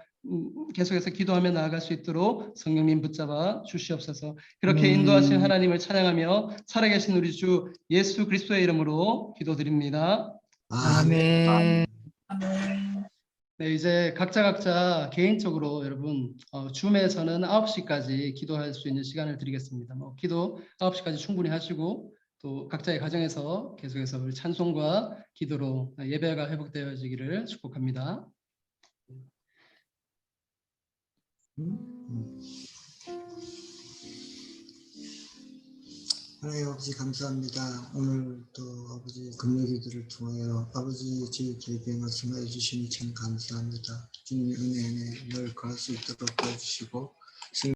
Speaker 1: 계속해서 기도하며 나아갈 수 있도록 성령님 붙잡아 주시옵소서. 그렇게 인도하신 하나님을 찬양하며 살아계신 우리 주 예수 그리스도의 이름으로 기도드립니다.
Speaker 3: 아멘.
Speaker 1: 네, 이제 각자 개인적으로 여러분 줌에서는 9시까지 기도할 수 있는 시간을 드리겠습니다. 기도 9시까지 충분히 하시고 또 각자의 가정에서 계속해서 우리 찬송과 기도로 예배가 회복되어지기를 축복합니다.
Speaker 8: 하나님 아버지 감사합니다. 오늘 또 아버지 금요기도를 통하여 아버지 저희에게 말씀해 주시니 참 감사합니다. 주님의 은혜에 늘 거할 수 있도록 도와주시고